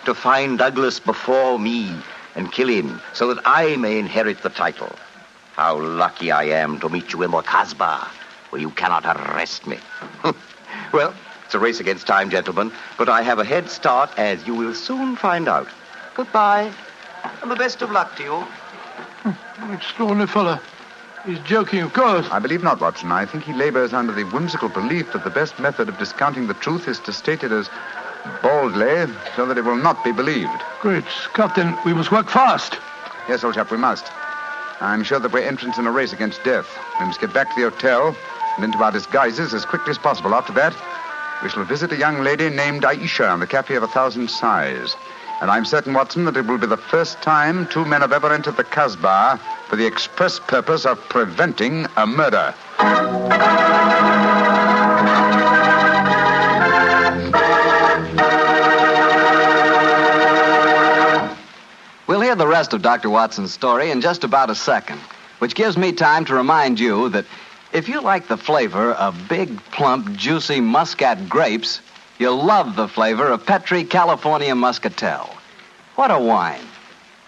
to find Douglas before me and kill him so that I may inherit the title. How lucky I am to meet you in the Casbah, where you cannot arrest me. Well, it's a race against time, gentlemen, but I have a head start, as you will soon find out. Goodbye, and the best of luck to you. Extraordinary fellow. He's joking, of course. I believe not, Watson. I think he labors under the whimsical belief that the best method of discounting the truth is to state it as boldly so that it will not be believed. Great Scott, then we must work fast. Yes, old chap, we must. I'm sure that we're entrants in a race against death. We must get back to the hotel and into our disguises as quickly as possible. After that, we shall visit a young lady named Aisha in the Cafe of 1,000 Sighs. And I'm certain, Watson, that it will be the first time two men have ever entered the Casbah for the express purpose of preventing a murder. We'll hear the rest of Dr. Watson's story in just about a second, which gives me time to remind you that if you like the flavor of big, plump, juicy Muscat grapes, you'll love the flavor of Petri California Muscatel. What a wine.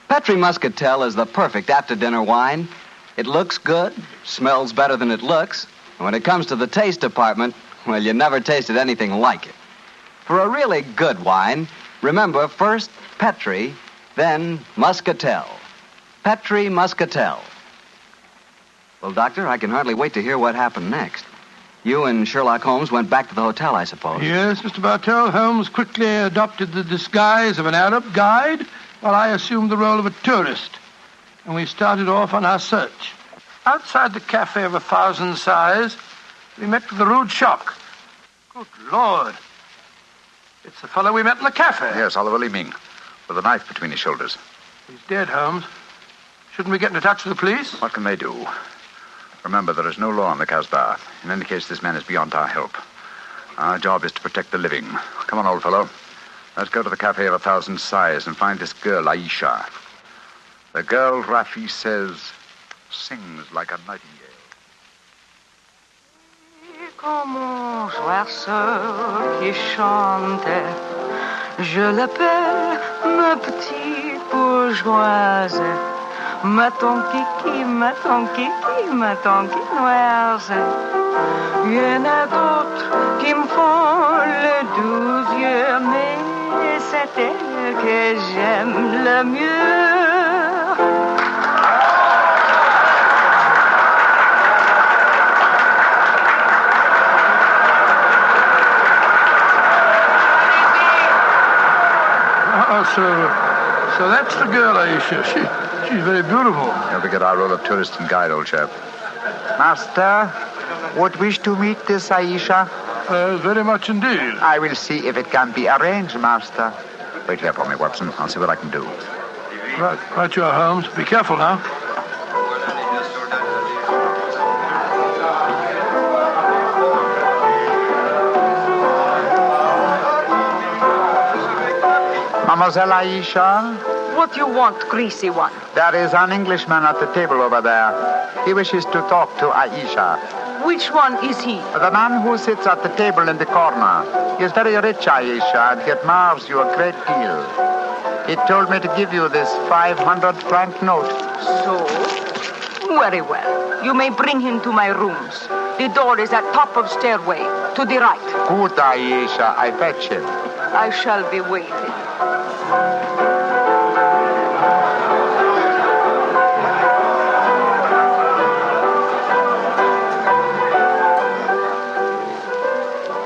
Petri Muscatel is the perfect after-dinner wine. It looks good, smells better than it looks, and when it comes to the taste department, well, you never tasted anything like it. For a really good wine, remember first Petri, then Muscatel. Petri Muscatel. Well, Doctor, I can hardly wait to hear what happened next. You and Sherlock Holmes went back to the hotel, I suppose. Yes, Mr. Bartell. Holmes quickly adopted the disguise of an Arab guide, while I assumed the role of a tourist. And we started off on our search. Outside the Cafe of 1,000 Sighs, we met with a rude shock. Good Lord. It's the fellow we met in the cafe. Yes, Oliver Leeming, with a knife between his shoulders. He's dead, Holmes. Shouldn't we get into touch with the police? What can they do? Remember, there is no law in the Casbah. In any case, this man is beyond our help. Our job is to protect the living. Come on, old fellow. Let's go to the Cafe of 1,000 Sighs and find this girl, Aisha. The girl, Rafi says, sings like a nightingale. Comme un oiseau qui chante, je l'appelle ma petite bourgeoise. Ma ton kiki, ma ton kiki, ma ton quinoise. Il y en a d'autres qui me font le doux yeux, mais c'est elle que j'aime le mieux. Oh, so that's the girl, Aisha. She's very beautiful. Here we get our role of tourist and guide, old chap. Master, would wish to meet this Aisha? Very much indeed. I will see if it can be arranged, Master. Wait here for me, Watson. I'll see what I can do. Right you are, Holmes. Be careful now. Mademoiselle Aisha? What you want, greasy one? There is an Englishman at the table over there. He wishes to talk to Aisha. Which one is he? The man who sits at the table in the corner. He is very rich, Aisha, and he admires you a great deal. He told me to give you this 500-franc note. So? Very well. You may bring him to my rooms. The door is at top of stairway, to the right. Good, Aisha. I fetch him. I shall be waiting.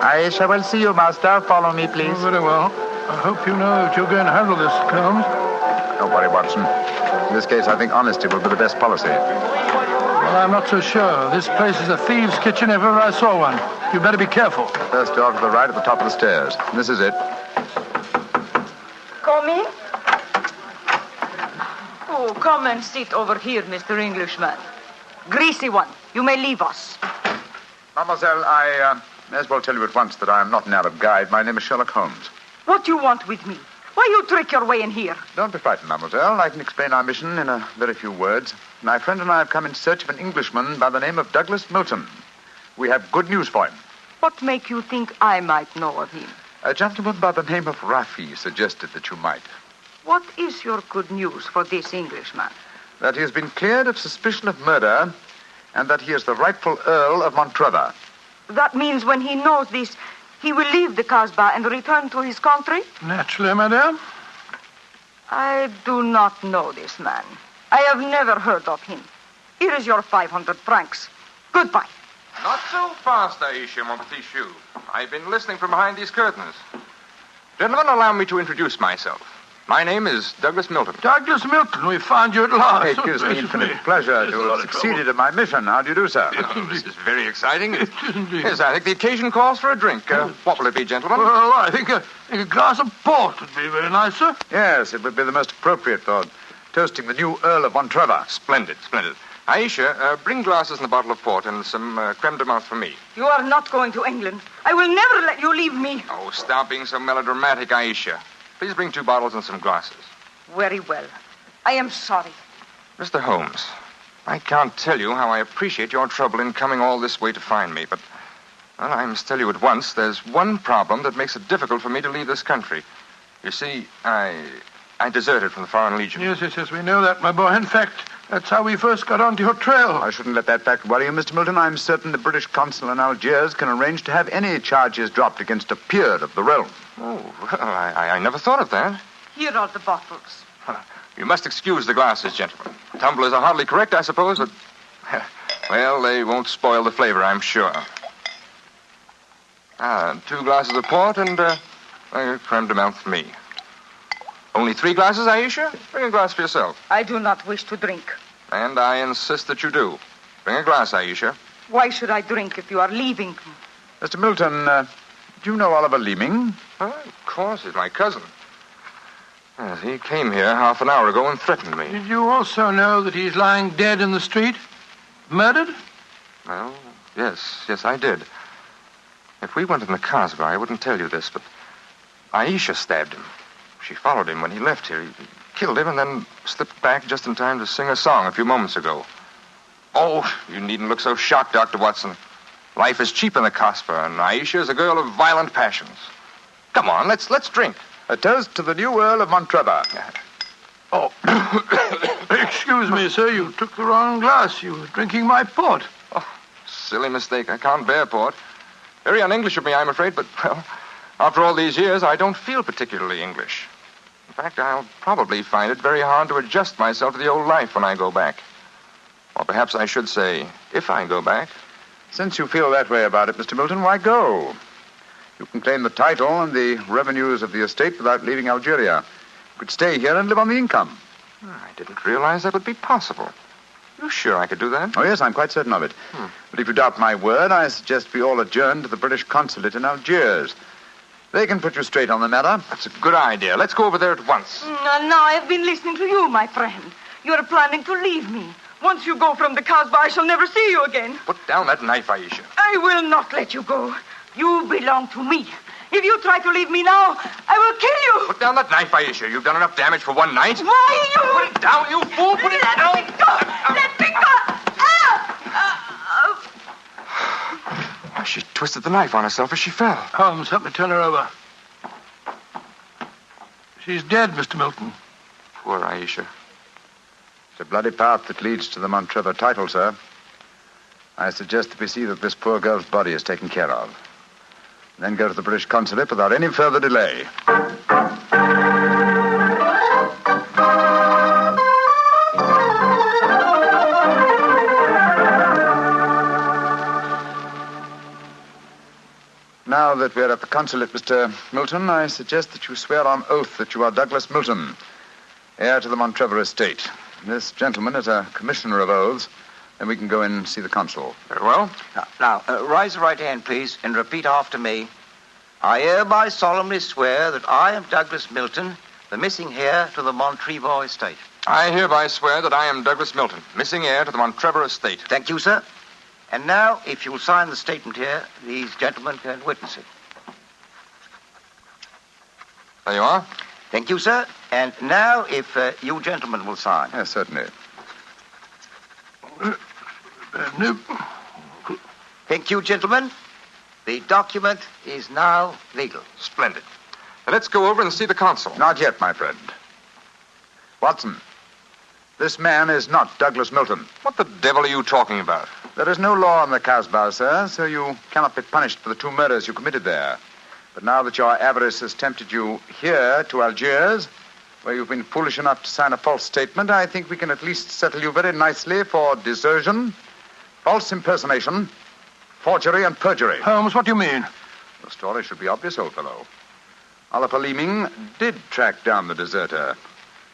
Aisha will see you, Master. Follow me, please. Oh, very well. I hope you know that you're going to handle this, Holmes. Don't worry, Watson. In this case, I think honesty will be the best policy. Well, I'm not so sure. This place is a thieves' kitchen if ever I saw one. You better be careful. First door to the right at the top of the stairs. This is it. Come in. Oh, come and sit over here, Mr. Englishman. Greasy one, you may leave us. Mademoiselle, I may as well tell you at once that I am not an Arab guide. My name is Sherlock Holmes. What you want with me? Why you trick your way in here? Don't be frightened, mademoiselle. I can explain our mission in a very few words. My friend and I have come in search of an Englishman by the name of Douglas Milton. We have good news for him. What make you think I might know of him? A gentleman by the name of Rafi suggested that you might. What is your good news for this Englishman? That he has been cleared of suspicion of murder and that he is the rightful Earl of Montrevor. That means when he knows this, he will leave the Casbah and return to his country? Naturally, madame. I do not know this man. I have never heard of him. Here is your 500 francs. Goodbye. Not so fast, Aisha, mon petit chou. I've been listening from behind these curtains. Gentlemen, allow me to introduce myself. My name is Douglas Milton. Douglas Milton, we found you at last. It gives me infinite pleasure to have succeeded in my mission. How do you do, sir? This is very exciting. Yes, I think the occasion calls for a drink. What will it be, gentlemen? Well, I think a glass of port would be very nice, sir. Yes, it would be the most appropriate for toasting the new Earl of Montrevor. Splendid, splendid. Aisha, bring glasses and a bottle of port and some creme de menthe for me. You are not going to England. I will never let you leave me. Oh, stop being so melodramatic, Aisha. Please bring 2 bottles and some glasses. Very well. I am sorry. Mr. Holmes, I can't tell you how I appreciate your trouble in coming all this way to find me, but well, I must tell you at once, there's one problem that makes it difficult for me to leave this country. You see, I deserted from the Foreign Legion. Yes, we know that, my boy. In fact, that's how we first got onto your trail. I shouldn't let that fact worry you, Mr. Milton. I'm certain the British consul in Algiers can arrange to have any charges dropped against a peer of the realm. Oh, well, I never thought of that. Here are the bottles. You must excuse the glasses, gentlemen. Tumblers are hardly correct, I suppose, but... well, they won't spoil the flavor, I'm sure. 2 glasses of port and a creme de menthe for me. Only 3 glasses, Aisha? Bring a glass for yourself. I do not wish to drink. And I insist that you do. Bring a glass, Aisha. Why should I drink if you are leaving? Mr. Milton, do you know Oliver Leeming? Oh, of course, he's my cousin. Yes, he came here half an hour ago and threatened me. Did you also know that he's lying dead in the street? Murdered? Well, yes, I did. If we went in the Casbah, I wouldn't tell you this, but Aisha stabbed him. She followed him when he left here. He killed him and then slipped back just in time to sing a song a few moments ago. Oh, you needn't look so shocked, Dr. Watson. Life is cheap in the Casbah, and Aisha is a girl of violent passions. Come on, let's drink. A toast to the new Earl of Montrevor. Oh, excuse me, sir. You took the wrong glass. You were drinking my port. Oh, silly mistake. I can't bear port. Very un-English of me, I'm afraid, but, well, after all these years, I don't feel particularly English. In fact, I'll probably find it very hard to adjust myself to the old life when I go back. Or perhaps I should say, if I go back. Since you feel that way about it, Mr. Milton, why go? You can claim the title and the revenues of the estate without leaving Algeria. Could stay here and live on the income. I didn't realize that would be possible. You sure I could do that? Oh, yes, I'm quite certain of it. But if you doubt my word, I suggest we all adjourn to the British consulate in Algiers. They can put you straight on the matter. That's a good idea. Let's go over there at once. Now I've been listening to you, my friend. You're planning to leave me. Once you go from the Casbah, I shall never see you again. Put down that knife, Aisha. I will not let you go. You belong to me. If you try to leave me now, I will kill you. Put down that knife, Aisha. You've done enough damage for one night. Why, you... Put it down, you fool. Put it down. Let me go. Let me go. She twisted the knife on herself as she fell. Holmes, help me turn her over. She's dead, Mr. Milton. Poor Aisha. It's a bloody path that leads to the Montrevor title, sir. I suggest that we see that this poor girl's body is taken care of. Then go to the British consulate without any further delay. Now that we're at the consulate, Mr. Milton, I suggest that you swear on oath that you are Douglas Milton, heir to the Montrevor estate. This gentleman is a commissioner of oaths, and we can go in and see the consul. Very well. Now, raise the right hand, please, and repeat after me. I hereby solemnly swear that I am Douglas Milton, the missing heir to the Montrevor estate. I hereby swear that I am Douglas Milton, missing heir to the Montrevor estate. Thank you, sir. And now, if you'll sign the statement here, these gentlemen can witness it. There you are. Thank you, sir. And now, if you gentlemen will sign. Yes, certainly. Thank you, gentlemen. The document is now legal. Splendid. Now let's go over and see the consul. Not yet, my friend. Watson, this man is not Douglas Milton. What the devil are you talking about? There is no law on the Casbah, sir, so you cannot be punished for the 2 murders you committed there. But now that your avarice has tempted you here to Algiers, where you've been foolish enough to sign a false statement, I think we can at least settle you very nicely for desertion, false impersonation, forgery, and perjury. Holmes, what do you mean? The story should be obvious, old fellow. Oliver Leeming did track down the deserter.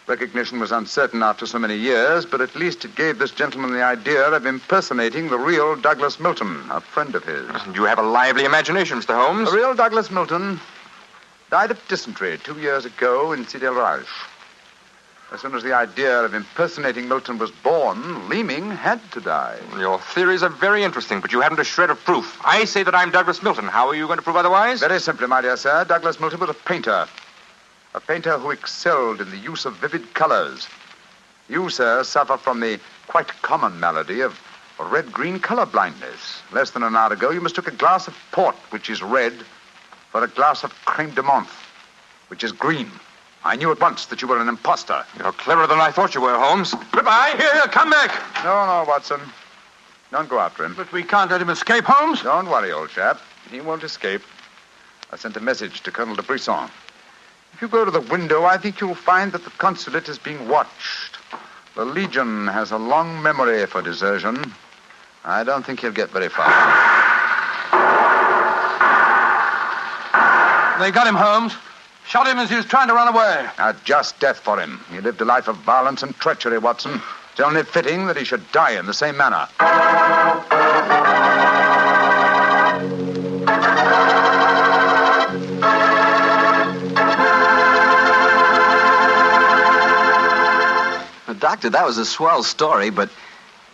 Recognition was uncertain after so many years, but at least it gave this gentleman the idea of impersonating the real Douglas Milton, a friend of his. You have a lively imagination, Mr. Holmes. The real Douglas Milton died of dysentery 2 years ago in Sidi El Raj. As soon as the idea of impersonating Milton was born, Leeming had to die. Your theories are very interesting, but you haven't a shred of proof. I say that I'm Douglas Milton. How are you going to prove otherwise? Very simply, my dear sir. Douglas Milton was a painter. A painter who excelled in the use of vivid colors. You, sir, suffer from the quite common malady of red-green color blindness. Less than an hour ago, you mistook a glass of port, which is red, for a glass of creme de menthe, which is green. I knew at once that you were an imposter. You're cleverer than I thought you were, Holmes. Goodbye. Here, come back. No, Watson. Don't go after him. But we can't let him escape, Holmes. Don't worry, old chap. He won't escape. I sent a message to Colonel de Brisson. If you go to the window, I think you'll find that the consulate is being watched. The Legion has a long memory for desertion. I don't think he'll get very far. They got him, Holmes. Shot him as he was trying to run away. A just death for him. He lived a life of violence and treachery, Watson. It's only fitting that he should die in the same manner. Doctor, that was a swell story, but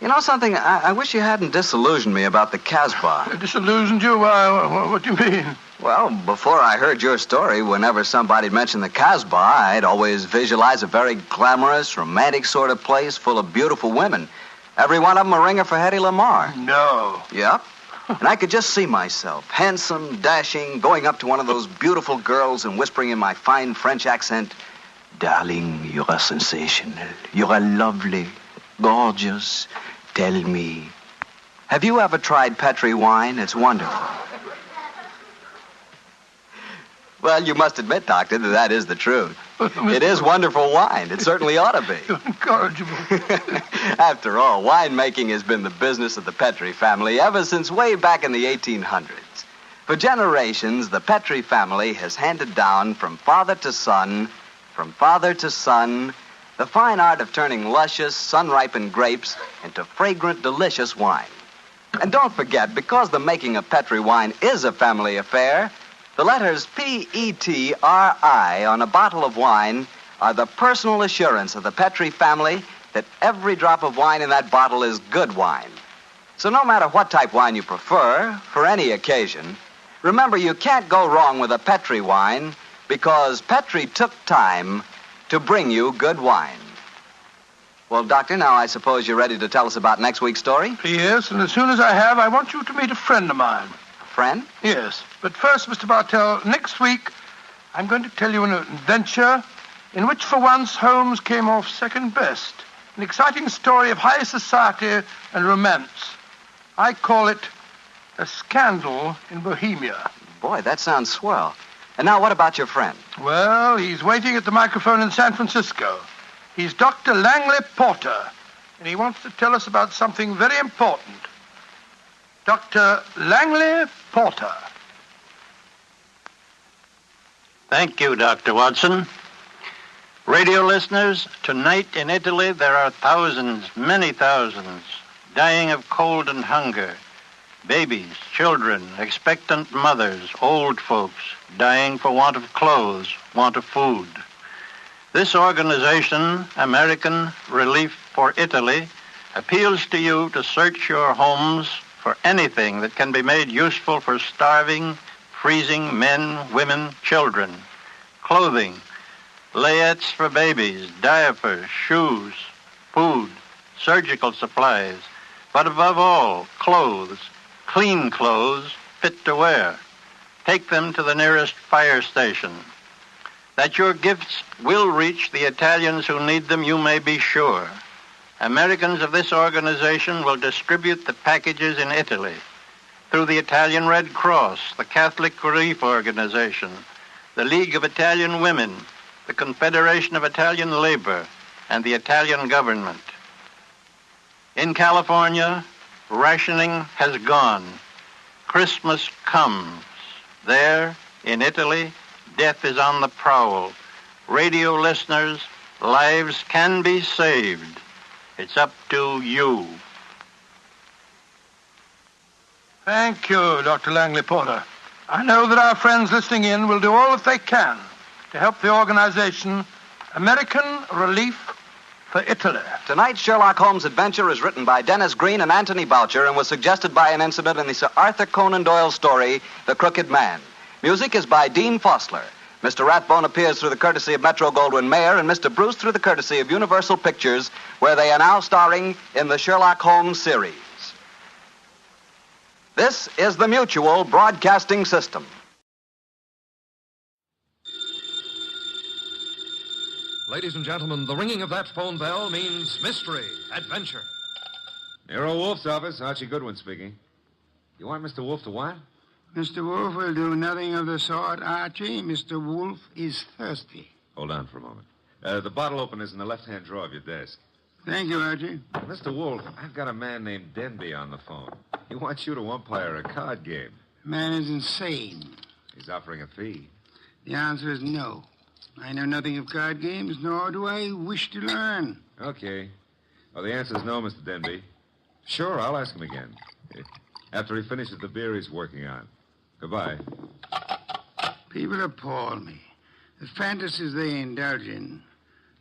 you know something? I wish you hadn't disillusioned me about the Casbah. Disillusioned you? What do you mean? Well, before I heard your story, whenever somebody mentioned the Casbah, I'd always visualize a very glamorous, romantic sort of place full of beautiful women. Every one of them a ringer for Hedy Lamarr. No. Yep. And I could just see myself, handsome, dashing, going up to one of those beautiful girls and whispering in my fine French accent, "Darling, you are sensational. You are lovely, gorgeous. Tell me, have you ever tried Petri wine? It's wonderful." Well, you must admit, Doctor, that is the truth. It is wonderful wine. It certainly ought to be. You're incorrigible. After all, winemaking has been the business of the Petri family ever since way back in the 1800s. For generations, the Petri family has handed down from father to son from father to son, the fine art of turning luscious, sun-ripened grapes into fragrant, delicious wine. And don't forget, because the making of Petri wine is a family affair, the letters P-E-T-R-I on a bottle of wine are the personal assurance of the Petri family that every drop of wine in that bottle is good wine. So no matter what type wine you prefer, for any occasion, remember you can't go wrong with a Petri wine because Petri took time to bring you good wine. Well, Doctor, now I suppose you're ready to tell us about next week's story? Yes, and as soon as I have, I want you to meet a friend of mine. A friend? Yes. But first, Mr. Bartell, next week, I'm going to tell you an adventure in which, for once, Holmes came off second best. An exciting story of high society and romance. I call it A Scandal in Bohemia. Boy, that sounds swell. And now, what about your friend? Well, he's waiting at the microphone in San Francisco. He's Dr. Langley Porter, and he wants to tell us about something very important. Dr. Langley Porter. Thank you, Dr. Watson. Radio listeners, tonight in Italy there are thousands, many thousands, dying of cold and hunger. Babies, children, expectant mothers, old folks, dying for want of clothes, want of food. This organization, American Relief for Italy, appeals to you to search your homes for anything that can be made useful for starving, freezing men, women, children. Clothing, layettes for babies, diapers, shoes, food, surgical supplies, but above all, clothes. Clean clothes, fit to wear. Take them to the nearest fire station. That your gifts will reach the Italians who need them, you may be sure. Americans of this organization will distribute the packages in Italy through the Italian Red Cross, the Catholic Relief Organization, the League of Italian Women, the Confederation of Italian Labor, and the Italian government. In California, rationing has gone. Christmas comes. There, in Italy, death is on the prowl. Radio listeners, lives can be saved. It's up to you. Thank you, Dr. Langley Porter. I know that our friends listening in will do all that they can to help the organization American Relief for Italy. Tonight's Sherlock Holmes adventure is written by Dennis Green and Anthony Boucher and was suggested by an incident in the Sir Arthur Conan Doyle story, The Crooked Man. Music is by Dean Fossler. Mr. Rathbone appears through the courtesy of Metro-Goldwyn-Mayer and Mr. Bruce through the courtesy of Universal Pictures, where they are now starring in the Sherlock Holmes series. This is the Mutual Broadcasting System. Ladies and gentlemen, the ringing of that phone bell means mystery, adventure. Nero Wolfe's office, Archie Goodwin speaking. You want Mr. Wolfe to what? Mr. Wolfe will do nothing of the sort, Archie. Mr. Wolfe is thirsty. Hold on for a moment. The bottle opener's in the left-hand drawer of your desk. Thank you, Archie. Mr. Wolfe, I've got a man named Denby on the phone. He wants you to umpire a card game. The man is insane. He's offering a fee. The answer is no. I know nothing of card games, nor do I wish to learn. Okay. Well, the answer's no, Mr. Denby. Sure, I'll ask him again. After he finishes the beer he's working on. Goodbye. People appall me. The fantasies they indulge in.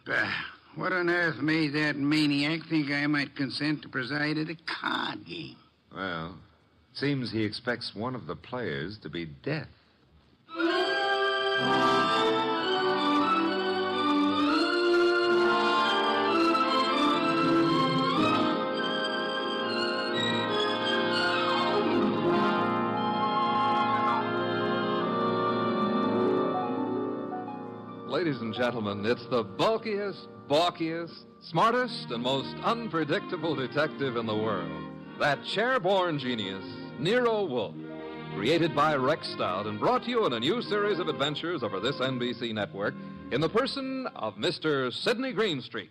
Bah, what on earth made that maniac think I might consent to preside at a card game? Well, it seems he expects one of the players to be death. Ladies and gentlemen, it's the bulkiest, balkiest, smartest, and most unpredictable detective in the world. That chair-born genius, Nero Wolfe. Created by Rex Stout and brought to you in a new series of adventures over this NBC network in the person of Mr. Sidney Greenstreet.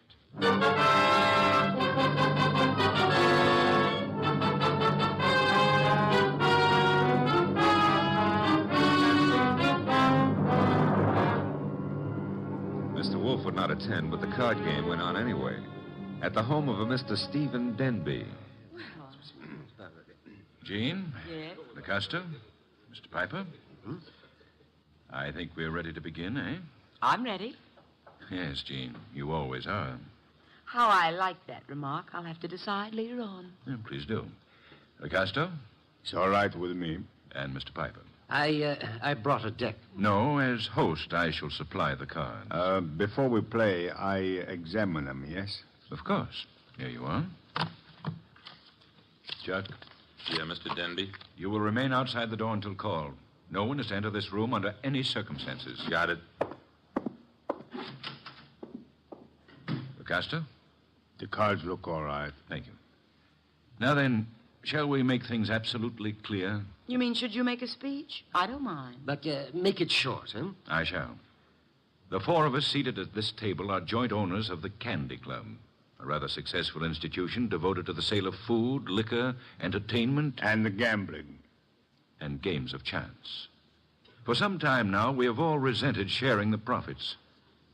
Wolfe would not attend, but the card game went on anyway. At the home of a Mr. Stephen Denby. Jean? Yes? LaCosta? Mr. Piper? I think we're ready to begin, eh? I'm ready. Yes, Jean. You always are. How I like that remark, I'll have to decide later on. Yeah, please do. LaCosta? It's all right with me. And Mr. Piper? I brought a deck. No, as host, I shall supply the cards. Before we play, I examine them, yes? Of course. Here you are. Chuck? Yeah, Mr. Denby? You will remain outside the door until called. No one is to enter this room under any circumstances. Got it. LaCosta? The cards look all right. Thank you. Now then, shall we make things absolutely clear? You mean, should you make a speech? I don't mind. But make it short, huh? I shall. The four of us seated at this table are joint owners of the Candy Club, a rather successful institution devoted to the sale of food, liquor, entertainment... And the gambling. And games of chance. For some time now, we have all resented sharing the profits.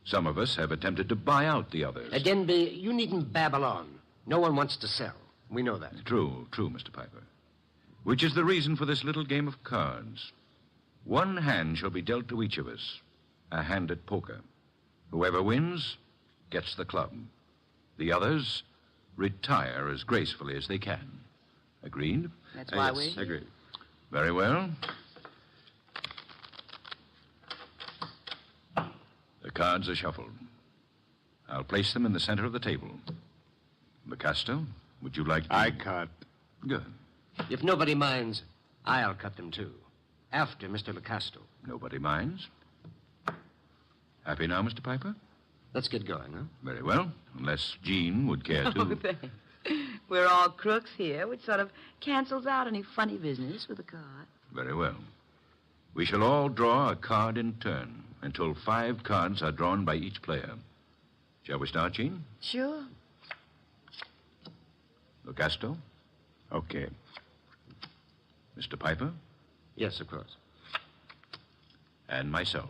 Some of us have attempted to buy out the others. Denby, you needn't babble on. No one wants to sell. We know that. True, Mr. Piper. Which is the reason for this little game of cards. One hand shall be dealt to each of us. A hand at poker. Whoever wins gets the club. The others retire as gracefully as they can. Agreed? That's why we... Agreed. Very well. The cards are shuffled. I'll place them in the center of the table. LaCosta, would you like to... I cut. Good. If nobody minds, I'll cut them, too. After Mr. LaCosta. Nobody minds? Happy now, Mr. Piper? Let's get going, huh? Very well, unless Jean would care to... Oh, thanks. We're all crooks here, which sort of cancels out any funny business with a card. Very well. We shall all draw a card in turn until 5 cards are drawn by each player. Shall we start, Jean? Sure. LaCosta? Okay. Mr. Piper? Yes, of course. And myself.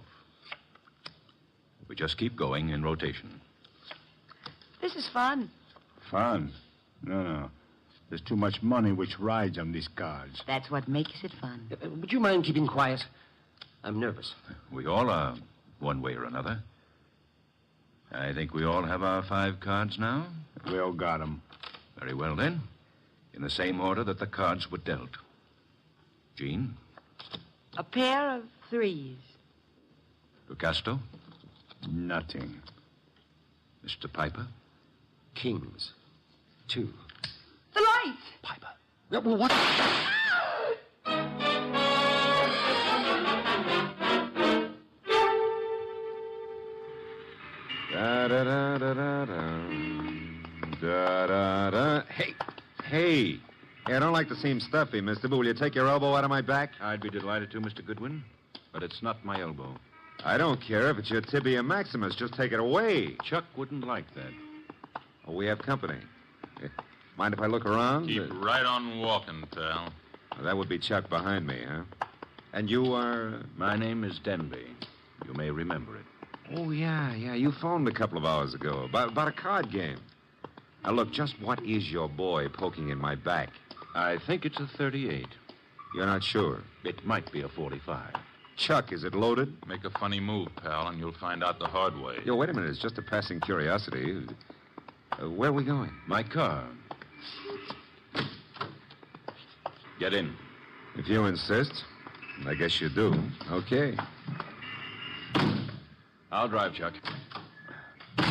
We just keep going in rotation. This is fun. Fun? No. There's too much money which rides on these cards. That's what makes it fun. Would you mind keeping quiet? I'm nervous. We all are, one way or another. I think we all have our 5 cards now. We all got them. Very well, then. In the same order that the cards were dealt. Jean? A pair of 3s. LaCosta? Nothing. Mr. Piper? Kings. 2. The light! Piper. What? Da-da-da-da-da. Hey, I don't like to seem stuffy, mister, but will you take your elbow out of my back? I'd be delighted to, Mr. Goodwin, but it's not my elbow. I don't care if it's your tibia maximus. Just take it away. Chuck wouldn't like that. Oh, we have company. Mind if I look around? Keep right on walking, pal. That would be Chuck behind me, huh? And you are... My name is Denby. You may remember it. Oh, yeah. You phoned a couple of hours ago about a card game. Now, look, just what is your boy poking in my back? I think it's a 38. You're not sure? It might be a 45. Chuck, is it loaded? Make a funny move, pal, and you'll find out the hard way. Yo, wait a minute. It's just a passing curiosity. Where are we going? My car. Get in. If you insist. I guess you do. Okay. I'll drive, Chuck. The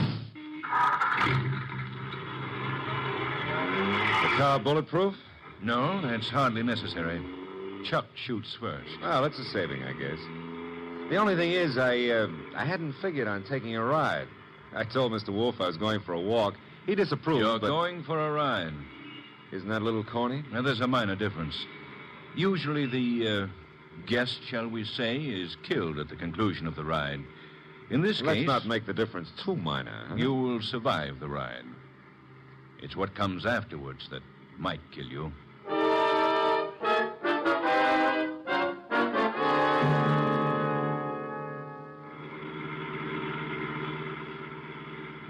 car bulletproof? No, that's hardly necessary. Chuck shoots first. Well, that's a saving, I guess. The only thing is, I hadn't figured on taking a ride. I told Mr. Wolfe I was going for a walk. He disapproved, You're going for a ride. Isn't that a little corny? Now, there's a minor difference. Usually the guest, shall we say, is killed at the conclusion of the ride. In this Let's case... not make the difference too minor, huh? You will survive the ride. It's what comes afterwards that might kill you.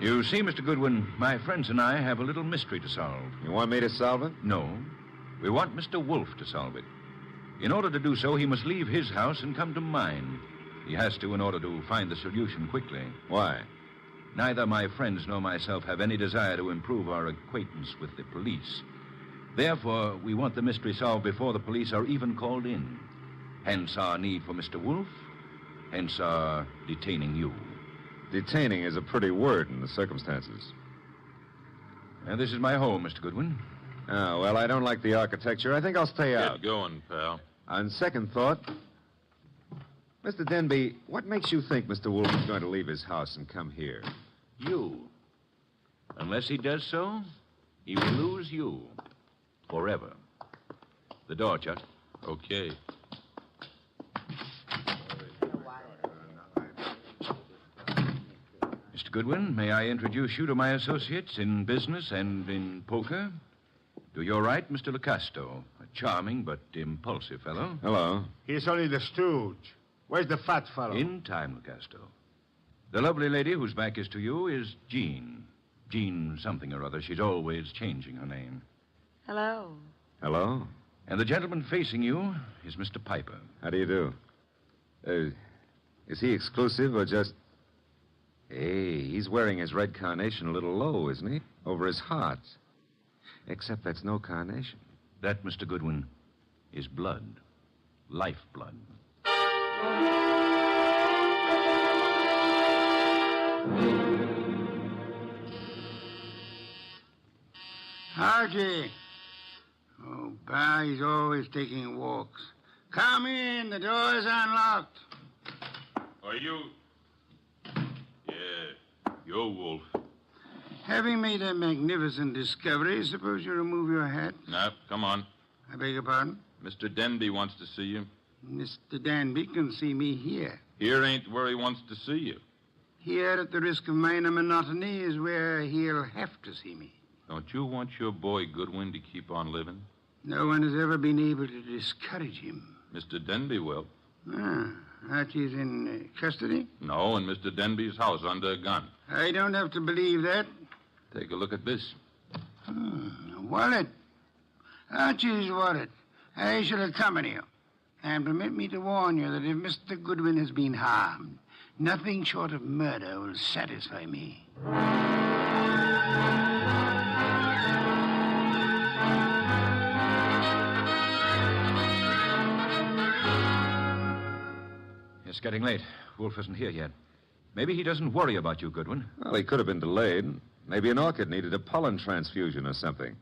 You see, Mr. Goodwin, my friends and I have a little mystery to solve. You want me to solve it? No. We want Mr. Wolfe to solve it. In order to do so, he must leave his house and come to mine. He has to in order to find the solution quickly. Why? Neither my friends nor myself have any desire to improve our acquaintance with the police. Therefore, we want the mystery solved before the police are even called in. Hence our need for Mr. Wolfe. Hence our detaining you. Detaining is a pretty word in the circumstances. And this is my home, Mr. Goodwin. Oh, well, I don't like the architecture. I think I'll stay out. Get going, pal. On second thought, Mr. Denby, what makes you think Mr. Wolfe is going to leave his house and come here? You. Unless he does so, he will lose you. Forever. The door, Chuck. Okay. Mr. Goodwin, may I introduce you to my associates in business and in poker? To your right, Mr. Lecasto, a charming but impulsive fellow. Hello. He's only the stooge. Where's the fat fellow? In time, Lecasto. The lovely lady whose back is to you is Jean. Jean something or other. She's always changing her name. Hello. Hello. And the gentleman facing you is Mr. Piper. How do you do? Is he exclusive or just... Hey, he's wearing his red carnation a little low, isn't he? Over his heart. Except that's no carnation. That, Mr. Goodwin, is blood. Lifeblood. Archie. Oh, Pa, he's always taking walks. Come in. The door's unlocked. Are you... Yeah, you're Wolfe. Having made a magnificent discovery, suppose you remove your hat? No, come on. I beg your pardon? Mr. Denby wants to see you. Mr. Danby can see me here. Here ain't where he wants to see you. Here, at the risk of minor monotony, is where he'll have to see me. Don't you want your boy Goodwin to keep on living? No one has ever been able to discourage him. Mr. Denby will. Archie's in custody? No, in Mr. Denby's house under a gun. I don't have to believe that. Take a look at this. Wallet. Archie's wallet. I shall accompany you. And permit me to warn you that if Mr. Goodwin has been harmed, nothing short of murder will satisfy me. It's getting late. Wolfe isn't here yet. Maybe he doesn't worry about you, Goodwin. Well, he could have been delayed. Maybe an orchid needed a pollen transfusion or something.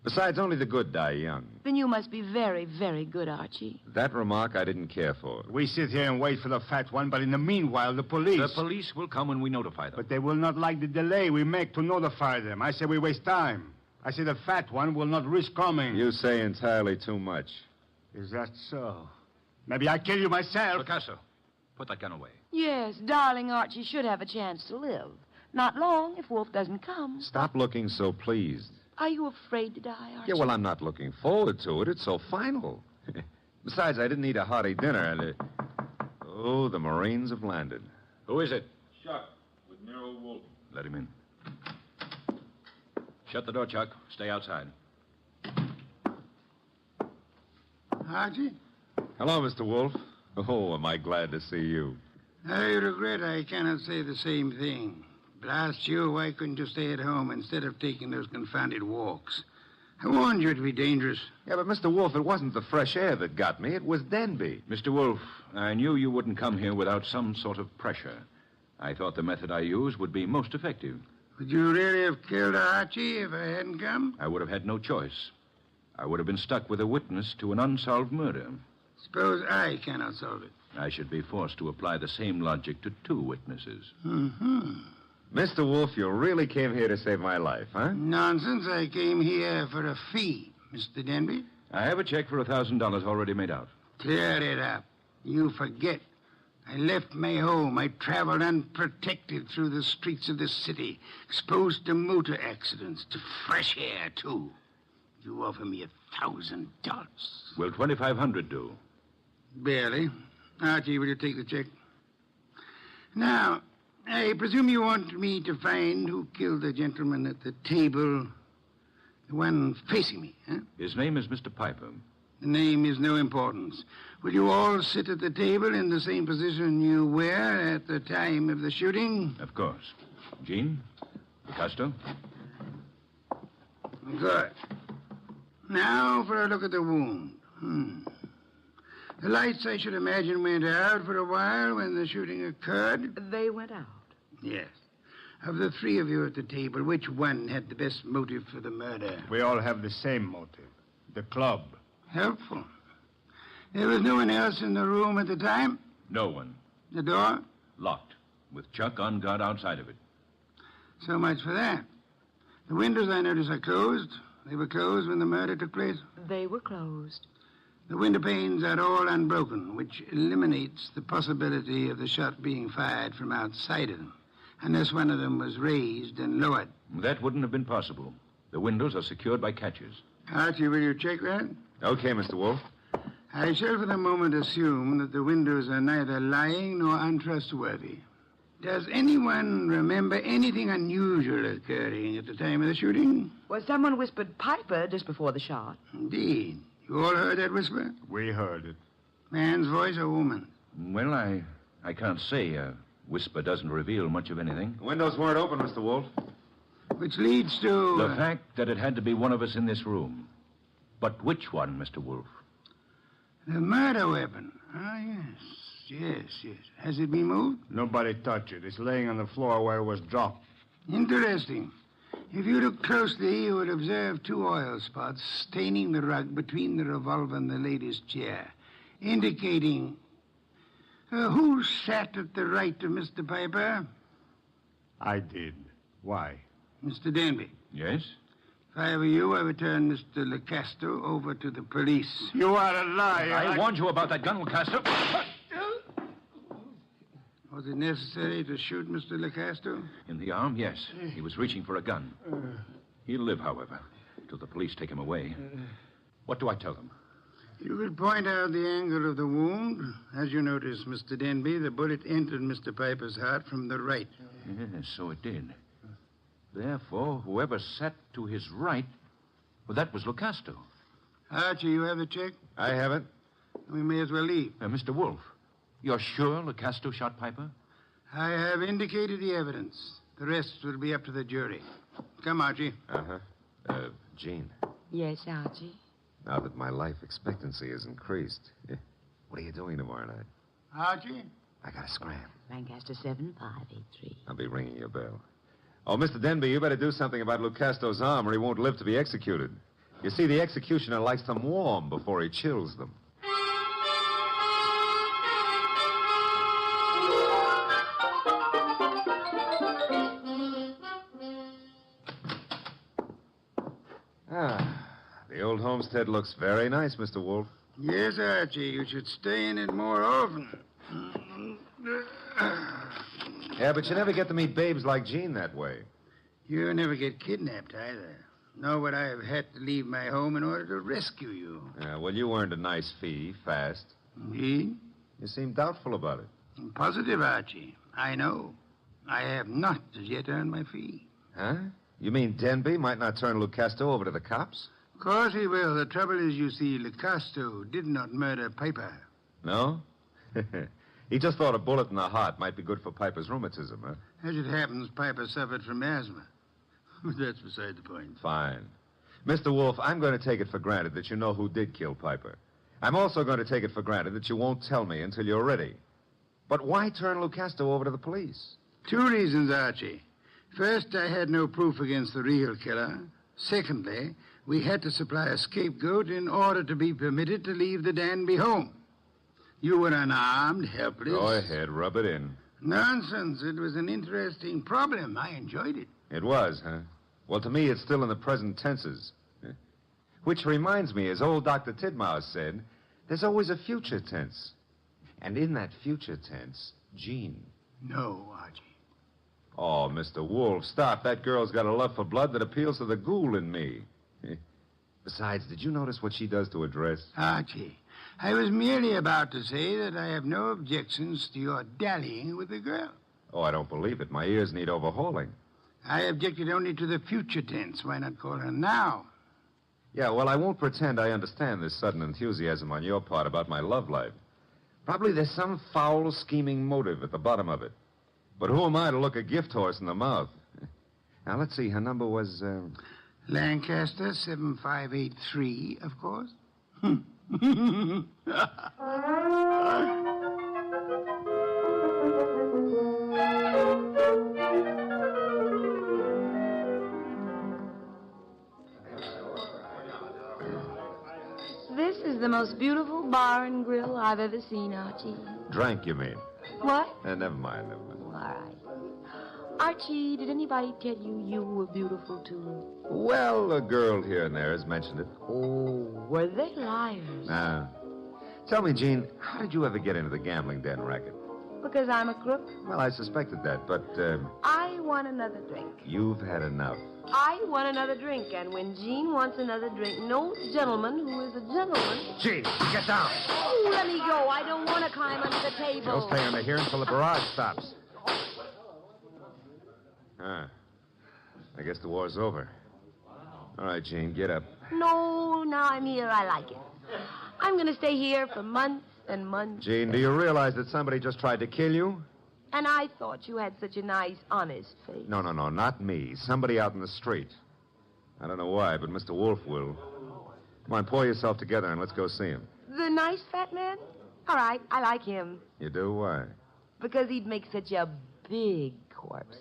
Besides, only the good die young. Then you must be very, very good, Archie. That remark I didn't care for. We sit here and wait for the fat one, but in the meanwhile, the police... The police will come when we notify them. But they will not like the delay we make to notify them. I say we waste time. I say the fat one will not risk coming. You say entirely too much. Is that so? Maybe I kill you myself. Picasso, put that gun away. Yes, darling Archie should have a chance to live. Not long if Wolfe doesn't come. Stop looking so pleased. Are you afraid to die, Archie? Yeah, well, I'm not looking forward to it. It's so final. Besides, I didn't eat a hearty dinner, and... Oh, the Marines have landed. Who is it? Chuck, with Nero Wolfe. Let him in. Shut the door, Chuck. Stay outside. Archie? Hello, Mr. Wolfe. Oh, am I glad to see you. I regret I cannot say the same thing. Blast you, why couldn't you stay at home instead of taking those confounded walks? I warned you it'd be dangerous. Yeah, but Mr. Wolfe, it wasn't the fresh air that got me. It was Denby. Mr. Wolfe, I knew you wouldn't come here without some sort of pressure. I thought the method I used would be most effective. Would you really have killed Archie if I hadn't come? I would have had no choice. I would have been stuck with a witness to an unsolved murder. Suppose I cannot solve it. I should be forced to apply the same logic to two witnesses. Mr. Wolfe, you really came here to save my life, huh? Nonsense. I came here for a fee, Mr. Denby. I have a check for $1,000 already made out. Clear it up. You forget. I left my home. I traveled unprotected through the streets of this city, exposed to motor accidents, to fresh air, too. You offer me $1,000. Will $2,500 do? Barely. Archie, will you take the check? Now, I presume you want me to find who killed the gentleman at the table, the one facing me, huh? His name is Mr. Piper. The name is no importance. Will you all sit at the table in the same position you were at the time of the shooting? Of course. Jean? Picasso? Good. Now for a look at the wound. The lights, I should imagine, went out for a while when the shooting occurred. They went out? Yes. Of the three of you at the table, which one had the best motive for the murder? We all have the same motive. The club. Helpful. There was no one else in the room at the time? No one. The door? Locked, with Chuck on guard outside of it. So much for that. The windows, I notice, are closed. They were closed when the murder took place? They were closed. The window panes are all unbroken, which eliminates the possibility of the shot being fired from outside of them, unless one of them was raised and lowered. That wouldn't have been possible. The windows are secured by catches. Archie, will you check that? Okay, Mr. Wolfe. I shall for the moment assume that the windows are neither lying nor untrustworthy. Does anyone remember anything unusual occurring at the time of the shooting? Well, someone whispered Piper just before the shot. Indeed. You all heard that whisper? We heard it. Man's voice or woman? Well, I can't say. A whisper doesn't reveal much of anything. The windows weren't open, Mr. Wolfe. Which leads to... The fact that it had to be one of us in this room. But which one, Mr. Wolfe? The murder weapon. Ah, yes. Has it been moved? Nobody touched it. It's laying on the floor where it was dropped. Interesting. If you look closely, you will observe two oil spots staining the rug between the revolver and the lady's chair, indicating... who sat at the right of Mr. Piper? I did. Why? Mr. Denby. Yes? If I were you, I would turn Mr. Lecasto over to the police. You are a liar. I warned you about that gun, Lecasto. Was it necessary to shoot Mr. Lecasto? In the arm, yes. He was reaching for a gun. He'll live, however, till the police take him away. What do I tell them? You could point out the angle of the wound. As you notice, Mr. Denby, the bullet entered Mr. Piper's heart from the right. Yes, so it did. Therefore, whoever sat to his right, well, that was Lecasto. Archie, you have the check? I have it. We may as well leave. Mr. Wolfe, you're sure Lecasto shot Piper? I have indicated the evidence. The rest will be up to the jury. Come, Archie. Jean, Yes, Archie? now that my life expectancy has increased, what are you doing tomorrow night? Archie? I got a scram. Lancaster 7583. I'll be ringing your bell. Oh, Mr. Denby, you better do something about Lucasto's arm or he won't live to be executed. You see, the executioner likes them warm before he chills them. The old homestead looks very nice, Mr. Wolfe. Yes, Archie. You should stay in it more often. Yeah, but you never get to meet babes like Jean that way. You never get kidnapped either. Nor would I have had to leave my home in order to rescue you. Yeah, well, you earned a nice fee, fast. Indeed? You seem doubtful about it. I'm positive, Archie. I know. I have not as yet earned my fee. Huh? You mean Denby might not turn Lucasto over to the cops? Of course he will. The trouble is, you see, Lecasto did not murder Piper. No? He just thought a bullet in the heart might be good for Piper's rheumatism, huh? As it happens, Piper suffered from asthma. But that's beside the point. Fine. Mr. Wolfe, I'm going to take it for granted that you know who did kill Piper. I'm also going to take it for granted that you won't tell me until you're ready. But why turn Lucasto over to the police? Two reasons, Archie. First, I had no proof against the real killer. Secondly, we had to supply a scapegoat in order to be permitted to leave the Danby home. You were unarmed, helpless. Go ahead, rub it in. Nonsense. It was an interesting problem. I enjoyed it. It was, huh? Well, to me, it's still in the present tenses. Which reminds me, as old Dr. Tidmouse said, there's always a future tense. And in that future tense, Jean. No, Archie. Oh, Mr. Wolfe, stop. That girl's got a love for blood that appeals to the ghoul in me. Besides, did you notice what she does to her dress? Archie, I was merely about to say that I have no objections to your dallying with the girl. Oh, I don't believe it. My ears need overhauling. I objected only to the future tense. Why not call her now? Yeah, well, I won't pretend I understand this sudden enthusiasm on your part about my love life. Probably there's some foul, scheming motive at the bottom of it. But who am I to look a gift horse in the mouth? Now, let's see. Her number was, Lancaster 7583, of course. This is the most beautiful bar and grill I've ever seen, Archie. Drank, you mean? What? Never mind. All right. Archie, did anybody tell you were beautiful, too? Well, a girl here and there has mentioned it. Oh, were they liars? Tell me, Jean, how did you ever get into the gambling den racket? Because I'm a crook? Well, I suspected that, but, I want another drink. you've had enough. I want another drink, and when Jean wants another drink, no gentleman who is a gentleman... Jean, get down. Oh, let me go. I don't want to climb under the table. You'll stay under here until the barrage stops. I guess the war's over. All right, Jean, get up. No, now I'm here. I like it. I'm going to stay here for months and months. Jean, do you realize that somebody just tried to kill you? And I thought you had such a nice, honest face. No, not me. Somebody out in the street. I don't know why, but Mr. Wolfe will. Come on, pull yourself together and let's go see him. The nice fat man? All right, I like him. You do? Why? Because he'd make such a big corpse.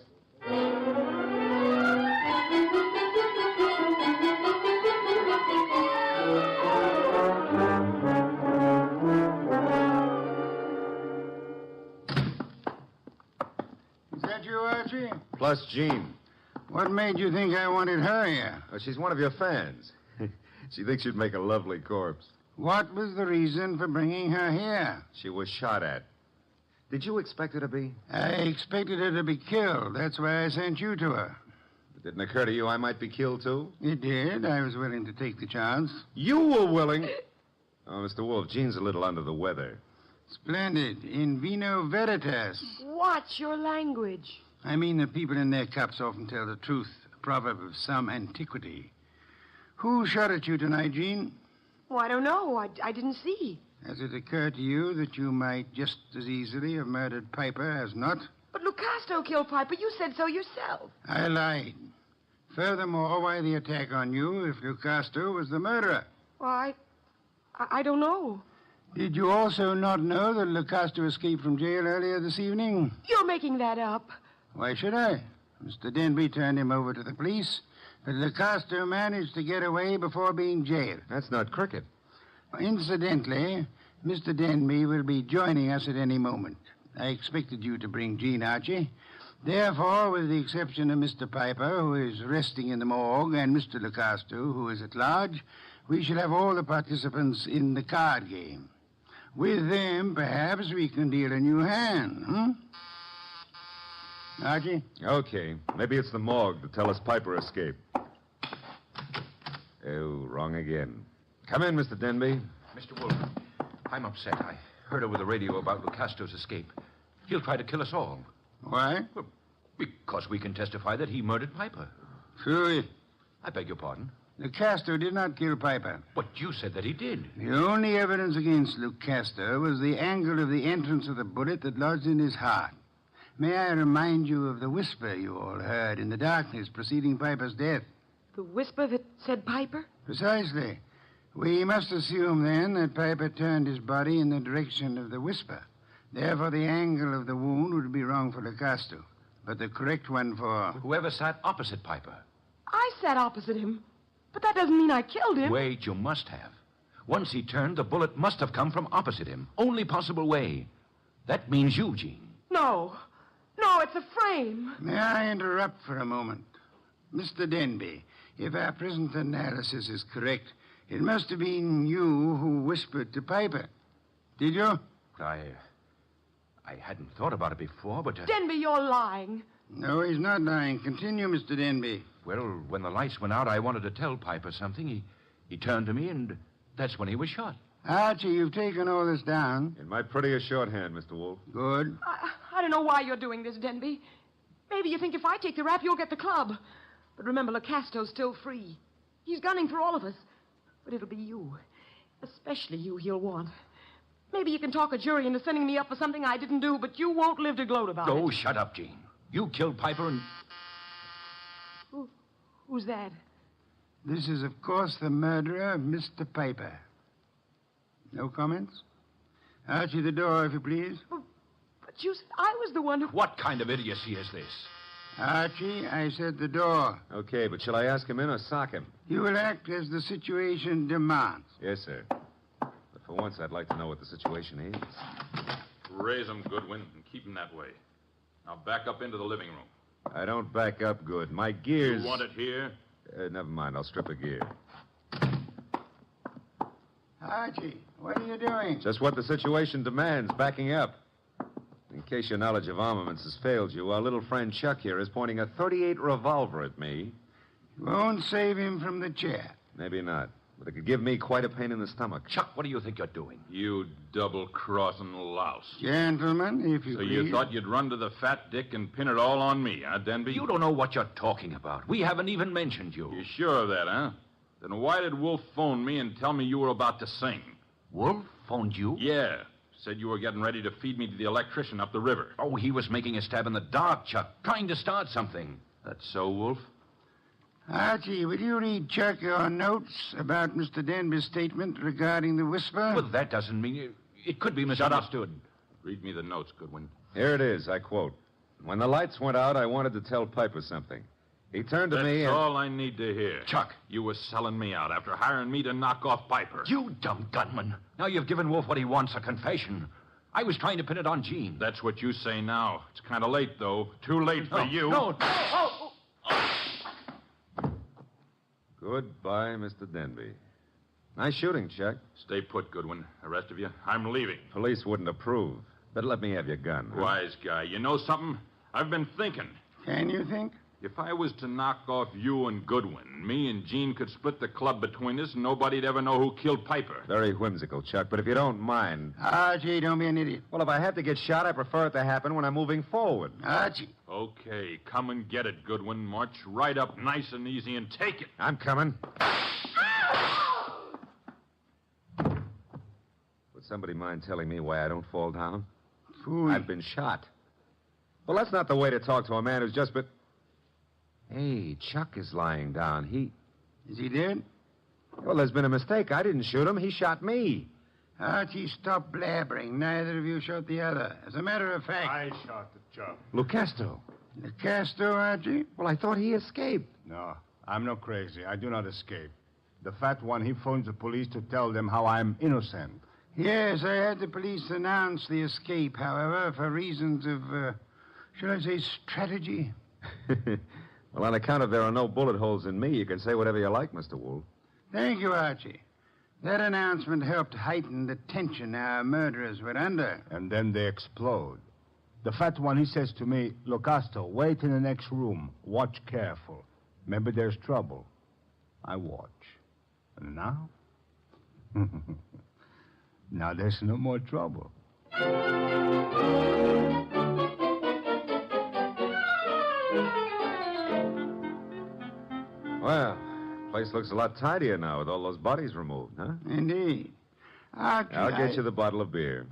Is that you, Archie? Plus Jean. What made you think I wanted her here? Oh, she's one of your fans. She thinks you'd make a lovely corpse. What was the reason for bringing her here? She was shot at. Did you expect her to be? I expected her to be killed. That's why I sent you to her. It didn't occur to you I might be killed, too? It did. I was willing to take the chance. You were willing? Oh, Mr. Wolfe, Jean's a little under the weather. Splendid. In vino veritas. Watch your language. I mean that people in their cups often tell the truth, a proverb of some antiquity. Who shot at you tonight, Jean? Oh, I don't know. I didn't see. Has it occurred to you that you might just as easily have murdered Piper as not? But Lucasto killed Piper. You said so yourself. I lied. Furthermore, why the attack on you if Lucasto was the murderer? Well, I don't know. Did you also not know that Lucasto escaped from jail earlier this evening? You're making that up. Why should I? Mr. Denby turned him over to the police, but Lucasto managed to get away before being jailed. That's not cricket. Incidentally, Mr. Denby will be joining us at any moment. I expected you to bring Jean, Archie. Therefore, with the exception of Mr. Piper, who is resting in the morgue, and Mr. Lucasto, who is at large, we shall have all the participants in the card game. With them, perhaps we can deal a new hand, Archie? Okay. Maybe it's the morgue to tell us Piper escaped. Oh, wrong again. Come in, Mr. Denby. Mr. Wolfe, I'm upset. I heard over the radio about Lucasto's escape. He'll try to kill us all. Why? Well, because we can testify that he murdered Piper. Truly. I beg your pardon? Lucasto did not kill Piper. But you said that he did. The only evidence against Lucasto was the angle of the entrance of the bullet that lodged in his heart. May I remind you of the whisper you all heard in the darkness preceding Piper's death? The whisper that said Piper? Precisely. We must assume, then, that Piper turned his body in the direction of the whisper. Therefore, the angle of the wound would be wrong for Lucasto, but the correct one for... Whoever sat opposite Piper. I sat opposite him, but that doesn't mean I killed him. Wait, you must have. Once he turned, the bullet must have come from opposite him. Only possible way. That means you, Jean. No, it's a frame. May I interrupt for a moment? Mr. Denby, if our present analysis is correct, it must have been you who whispered to Piper. Did you? I hadn't thought about it before, but... Denby, you're lying. No, he's not lying. Continue, Mr. Denby. Well, when the lights went out, I wanted to tell Piper something. He turned to me, and that's when he was shot. Archie, you've taken all this down. In my prettiest shorthand, Mr. Wolfe. Good. I I don't know why you're doing this, Denby. Maybe you think if I take the rap, you'll get the club. But remember, Locasto's still free. He's gunning for all of us. But it'll be you. Especially you he'll want. Maybe you can talk a jury into sending me up for something I didn't do, but you won't live to gloat about it. Oh, shut up, Jean. You killed Piper and... Who's that? This is, of course, the murderer of Mr. Piper. No comments? Archie, the door, if you please. But you said I was the one who... What kind of idiocy is this? Archie, I said the door. Okay, but shall I ask him in or sock him? You will act as the situation demands. Yes, sir. But for once, I'd like to know what the situation is. Raise him, Goodwin, and keep him that way. Now back up into the living room. I don't back up good. My gears... You want it here? Never mind. I'll strip a gear. Archie, what are you doing? Just what the situation demands, backing up. In case your knowledge of armaments has failed you, our little friend Chuck here is pointing a .38 revolver at me. You won't save him from the chair. Maybe not, but it could give me quite a pain in the stomach. Chuck, what do you think you're doing? You double-crossing louse. Gentlemen, if you So please. you thought you'd run to the fat dick and pin it all on me, huh, Denby? You don't know what you're talking about. We haven't even mentioned you. You sure of that, huh? Then why did Wolfe phone me and tell me you were about to sing? Wolfe phoned you? Yeah. Said you were getting ready to feed me to the electrician up the river. Oh, he was making a stab in the dark, Chuck, trying to start something. That's so, Wolfe? Archie, will you read Chuck your notes about Mr. Denby's statement regarding the whisper? Well, that doesn't mean... It could be misunderstood. Read me the notes, Goodwin. Here it is, I quote. When the lights went out, I wanted to tell Piper something. He turned to That's me and... all I need to hear. Chuck. You were selling me out after hiring me to knock off Piper. You dumb gunman. Now you've given Wolfe what he wants, a confession. I was trying to pin it on Jean. That's what you say now. It's kind of late, though. Too late for you. No. Goodbye, Mr. Denby. Nice shooting, Chuck. Stay put, Goodwin. The rest of you, I'm leaving. Police wouldn't approve. But let me have your gun. Huh? Wise guy. You know something? I've been thinking. Can you think? If I was to knock off you and Goodwin, me and Jean could split the club between us and nobody'd ever know who killed Piper. Very whimsical, Chuck, but if you don't mind... Archie, don't be an idiot. Well, if I have to get shot, I prefer it to happen when I'm moving forward. Archie. Okay, come and get it, Goodwin. March right up nice and easy and take it. I'm coming. Would somebody mind telling me why I don't fall down? Fool. I've been shot. Well, that's not the way to talk to a man who's just been... Hey, Chuck is lying down. Is he dead? Well, there's been a mistake. I didn't shoot him. He shot me. Archie, stop blabbering. Neither of you shot the other. As a matter of fact... I shot the Chuck. Lucasto. Lucasto, Archie? Well, I thought he escaped. No, I'm not crazy. I do not escape. The fat one, he phones the police to tell them how I'm innocent. Yes, I had the police announce the escape, however, for reasons of, shall I say, strategy? Well, on account of there are no bullet holes in me, you can say whatever you like, Mr. Wolfe. Thank you, Archie. That announcement helped heighten the tension our murderers were under. And then they explode. The fat one, he says to me, Locasto, wait in the next room. Watch careful. Maybe there's trouble. I watch. And now? Now there's no more trouble. Well, place looks a lot tidier now with all those bodies removed, huh? Indeed. Archie, I'll get you the bottle of beer.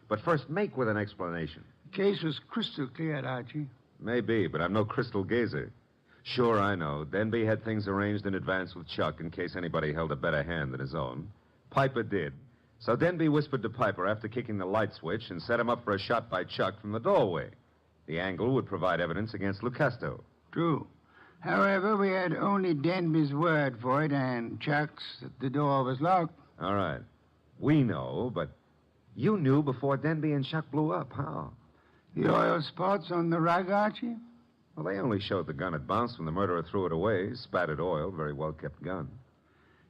But first, make with an explanation. The case was crystal clear, Archie. Maybe, but I'm no crystal gazer. Sure, I know. Denby had things arranged in advance with Chuck in case anybody held a better hand than his own. Piper did. So Denby whispered to Piper after kicking the light switch and set him up for a shot by Chuck from the doorway. The angle would provide evidence against Lucasto. True. However, we had only Denby's word for it and Chuck's that the door was locked. All right. We know, but you knew before Denby and Chuck blew up. How? The oil spots on the rug, Archie? Well, they only showed the gun had bounced when the murderer threw it away. Spattered oil, very well-kept gun.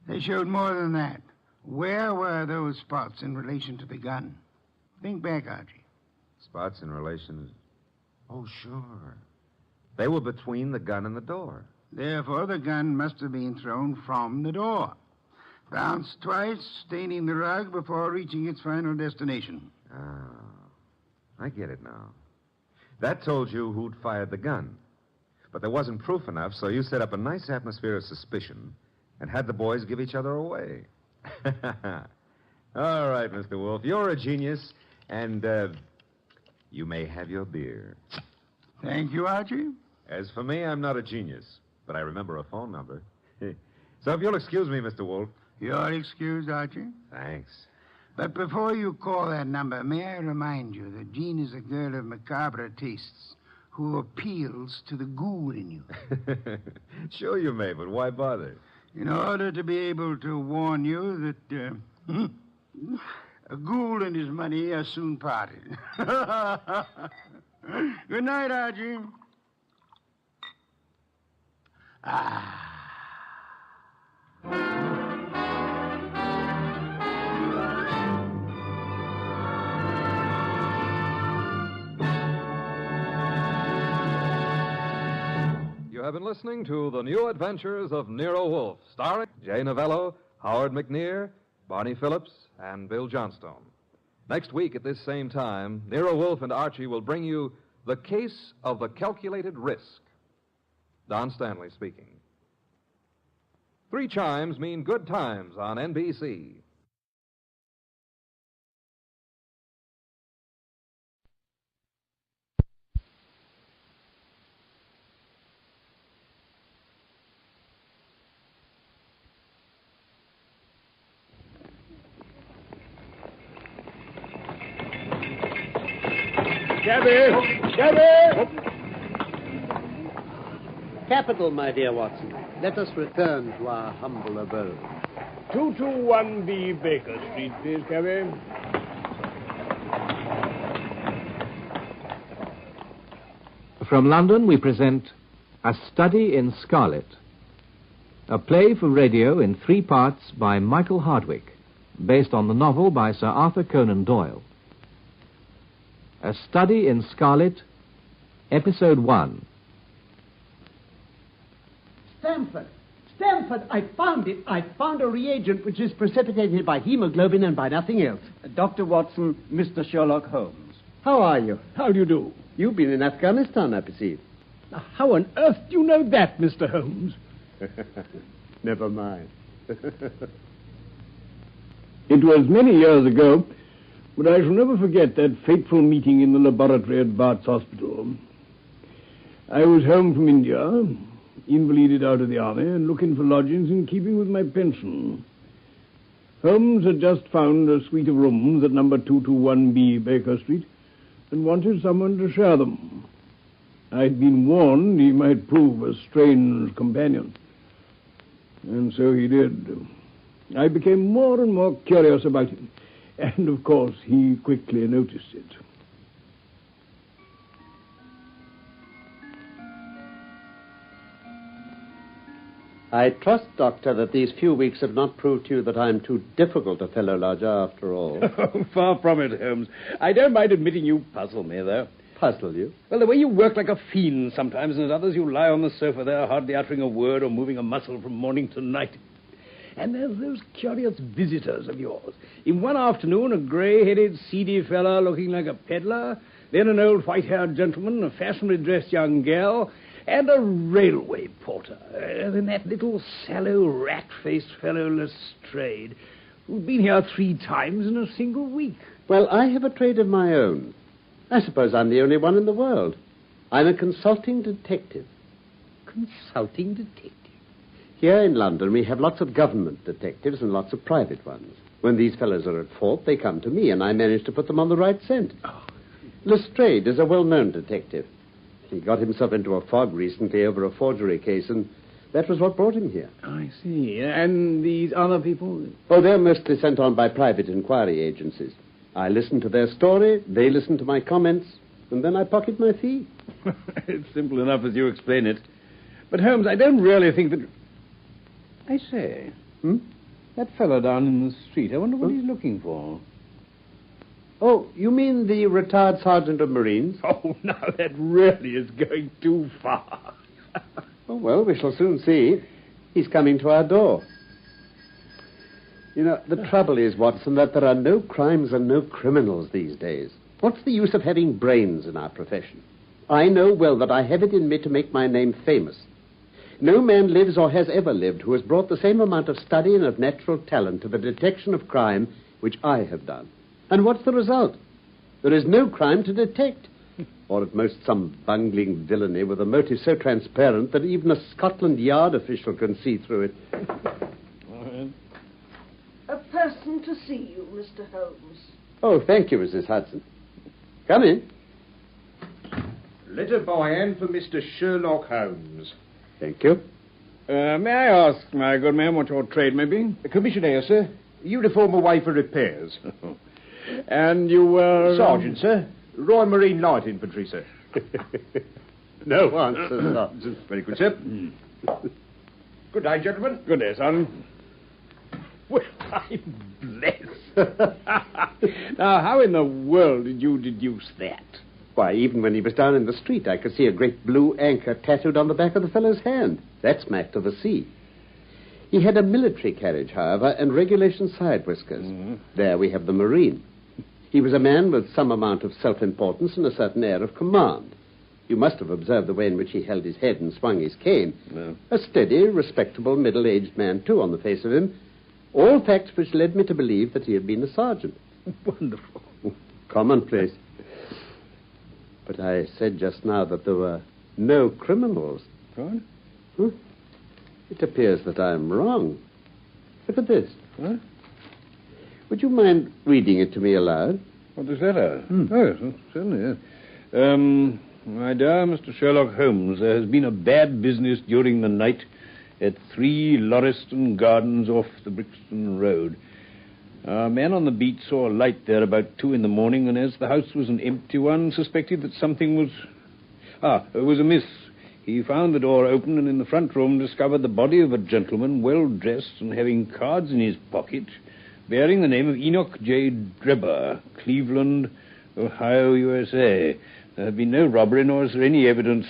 They showed more than that. Where were those spots in relation to the gun? Think back, Archie. Spots in relation to... Oh, sure. They were between the gun and the door. Therefore, the gun must have been thrown from the door. Bounced twice, staining the rug before reaching its final destination. Oh, I get it now. That told you who'd fired the gun. But there wasn't proof enough, so you set up a nice atmosphere of suspicion and had the boys give each other away. All right, Mr. Wolfe, you're a genius, and you may have your beer. Thank you, Archie. As for me, I'm not a genius, but I remember a phone number. So if you'll excuse me, Mr. Wolfe. You're excused, Archie. Thanks. But before you call that number, may I remind you that Jean is a girl of macabre tastes who appeals to the ghoul in you. Sure you may, but why bother? In order to be able to warn you that a ghoul and his money are soon parted. Good night, Archie. You have been listening to The New Adventures of Nero Wolfe, starring Jay Novello, Howard McNear, Barney Phillips, and Bill Johnstone. Next week at this same time, Nero Wolfe and Archie will bring you The Case of the Calculated Risk. Don Stanley speaking. 3 chimes mean good times on NBC. Cabby! Capital, my dear Watson. Let us return to our humble abode. 221B Baker Street, please, Cabby. From London, we present A Study in Scarlet, a play for radio in 3 parts by Michael Hardwick, based on the novel by Sir Arthur Conan Doyle. A Study in Scarlet, Episode 1. Stamford, I found it. I found a reagent which is precipitated by hemoglobin and by nothing else. Dr. Watson, Mr. Sherlock Holmes. How are you? How do you do? You've been in Afghanistan, I perceive. Now, how on earth do you know that, Mr. Holmes? Never mind. It was many years ago, but I shall never forget that fateful meeting in the laboratory at Bart's Hospital. I was home from India, invalided out of the army, and looking for lodgings in keeping with my pension. Holmes had just found a suite of rooms at number 221B Baker Street and wanted someone to share them. I'd been warned he might prove a strange companion. And so he did. I became more and more curious about him. And, of course, he quickly noticed it. I trust, Doctor, that these few weeks have not proved to you that I'm too difficult a fellow lodger after all. Far from it, Holmes. I don't mind admitting you puzzle me, though. Puzzle you? Well, the way you work like a fiend sometimes, and at others you lie on the sofa there, hardly uttering a word or moving a muscle from morning to night. And there's those curious visitors of yours. In one afternoon, a grey-headed, seedy fellow looking like a peddler, then an old white-haired gentleman, a fashionably dressed young girl, and a railway porter. Then that little sallow, rat-faced fellow Lestrade, who'd been here 3 times in a single week. Well, I have a trade of my own. I suppose I'm the only one in the world. I'm a consulting detective. Consulting detective? Here in London, we have lots of government detectives and lots of private ones. When these fellows are at fault, they come to me, and I manage to put them on the right scent. Oh. Lestrade is a well-known detective. He got himself into a fog recently over a forgery case, and that was what brought him here. I see. And these other people? Oh, they're mostly sent on by private inquiry agencies. I listen to their story, they listen to my comments, and then I pocket my fee. It's simple enough as you explain it. But, Holmes, I don't really think that... I say, that fellow down in the street, I wonder what he's looking for. Oh, you mean the retired sergeant of Marines? Oh, now that really is going too far. Oh, well, we shall soon see. He's coming to our door. You know, the trouble is, Watson, that there are no crimes and no criminals these days. What's the use of having brains in our profession? I know well that I have it in me to make my name famous. No man lives or has ever lived who has brought the same amount of study and of natural talent to the detection of crime which I have done. And what's the result? There is no crime to detect. Or at most some bungling villainy with a motive so transparent that even a Scotland Yard official can see through it. A person to see you, Mr. Holmes. Oh, thank you, Mrs. Hudson. Come in. Letter by hand for Mr. Sherlock Holmes. Thank you. May I ask, my good man, what your trade may be? A commissionaire, sir. Uniform away for repairs. And you were... Sergeant, sir. Royal Marine Light Infantry, sir. No answer, Sergeant. Very good, sir. Good day, gentlemen. Good day, son. Well, I'm blessed. Now, how in the world did you deduce that? Why, even when he was down in the street, I could see a great blue anchor tattooed on the back of the fellow's hand. That smacked of the sea. He had a military carriage, however, and regulation side whiskers. There we have the Marine. He was a man with some amount of self-importance and a certain air of command. You must have observed the way in which he held his head and swung his cane. No. A steady, respectable, middle-aged man, too, on the face of him. All facts which led me to believe that he had been a sergeant. Wonderful. Commonplace. But I said just now that there were no criminals. What? It appears that I am wrong. Look at this. What? Would you mind reading it to me aloud? What is that? Oh, yes, certainly, yes. My dear Mr. Sherlock Holmes, there has been a bad business during the night at 3 Lauriston Gardens off the Brixton Road. A man on the beat saw a light there about 2 a.m, and as the house was an empty one, suspected that something was amiss. He found the door open and in the front room discovered the body of a gentleman, well dressed and having cards in his pocket, bearing the name of Enoch J. Drebber, Cleveland, Ohio, USA. There had been no robbery, nor is there any evidence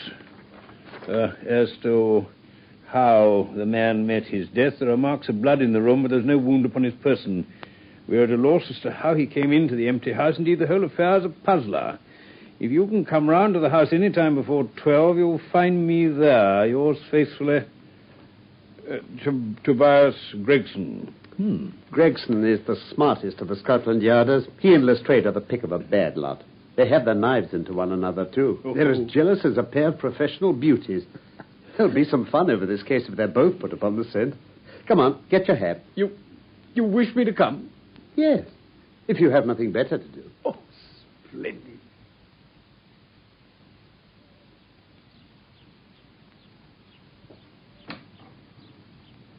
as to how the man met his death. There are marks of blood in the room, but there's no wound upon his person. We are at a loss as to how he came into the empty house. Indeed, the whole affair is a puzzler. If you can come round to the house any time before 12, you'll find me there. Yours faithfully, Tobias Gregson. Gregson is the smartest of the Scotland Yarders. He and Lestrade are the pick of a bad lot. They have their knives into one another, too. They're as jealous as a pair of professional beauties. There'll be some fun over this case if they're both put upon the scent. Come on, get your hat. You wish me to come? Yes, if you have nothing better to do. Oh, splendid.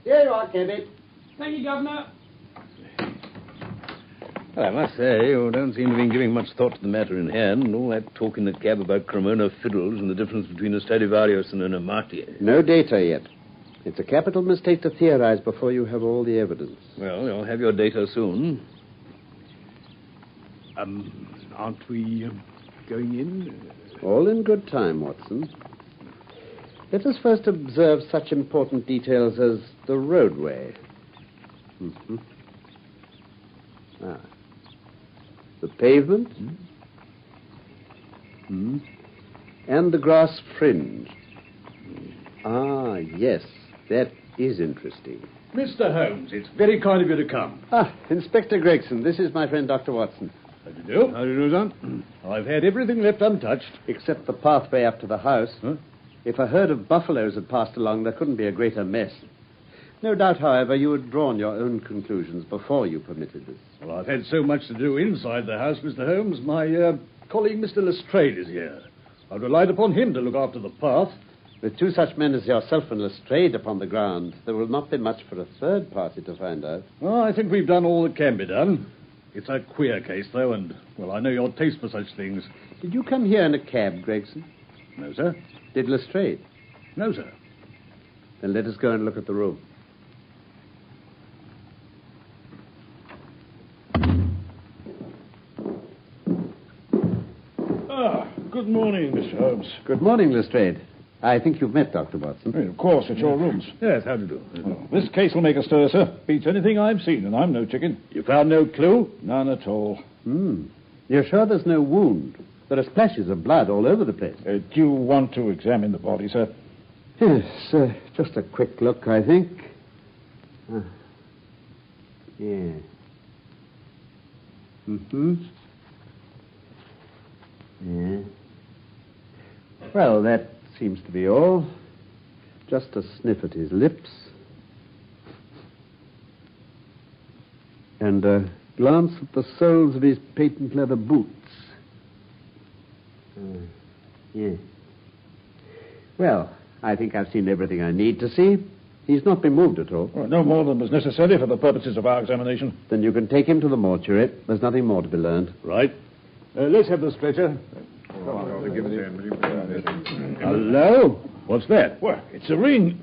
Here you are, Kevin. Thank you, Governor. Well, I must say, you don't seem to have been giving much thought to the matter in hand, and all that talk in the cab about Cremona fiddles and the difference between a Stradivarius and an Amati. No data yet. It's a capital mistake to theorize before you have all the evidence. Well, you'll have your data soon. Aren't we going in? All in good time, Watson. Let us first observe such important details as the roadway. The pavement. And the grass fringe. Yes, that is interesting. Mr. Holmes, it's very kind of you to come. Inspector Gregson, this is my friend Dr. Watson. How do you do? How do you do, son? I've had everything left untouched. Except the pathway up to the house. If a herd of buffaloes had passed along, there couldn't be a greater mess. No doubt, however, you had drawn your own conclusions before you permitted this. Well, I've had so much to do inside the house, Mr. Holmes. My colleague, Mr. Lestrade, is here. I've relied upon him to look after the path. With 2 such men as yourself and Lestrade upon the ground, there will not be much for a third party to find out. Well, I think we've done all that can be done. It's a queer case, though, and, well, I know your taste for such things. Did you come here in a cab, Gregson? No, sir. Did Lestrade? No, sir. Then let us go and look at the room. Good morning, Mr. Holmes. Good morning, Lestrade. I think you've met Dr. Watson. Well, of course, at your rooms. Yes, how do you do? Well, this case will make a stir, sir. Beats anything I've seen, and I'm no chicken. You found no clue? None at all. You're sure there's no wound? There are splashes of blood all over the place. Do you want to examine the body, sir? Yes, just a quick look, I think. Yeah. Mm-hmm. Yeah. Well, that seems to be all. Just a sniff at his lips. And a glance at the soles of his patent leather boots. Yeah. Well, I think I've seen everything I need to see. He's not been moved at all. Well, no more than was necessary for the purposes of our examination. Then you can take him to the mortuary. There's nothing more to be learned. Right. Let's have the stretcher. Hello? What's that? Well, it's a ring.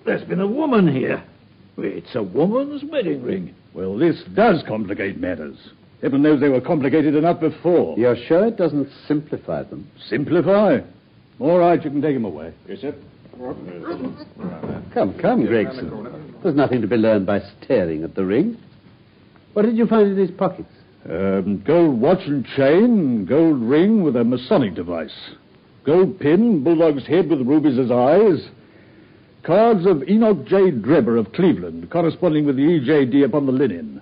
There's been a woman here. It's a woman's wedding ring. Well, this does complicate matters. Heaven knows they were complicated enough before. You're sure it doesn't simplify them? Simplify? All right, you can take him away. Yes, sir. Come, Gregson. There's nothing to be learned by staring at the ring. What did you find in his pockets? Gold watch and chain, gold ring with a Masonic device. Gold pin, bulldog's head with rubies as eyes. Cards of Enoch J. Drebber of Cleveland, corresponding with the EJD upon the linen.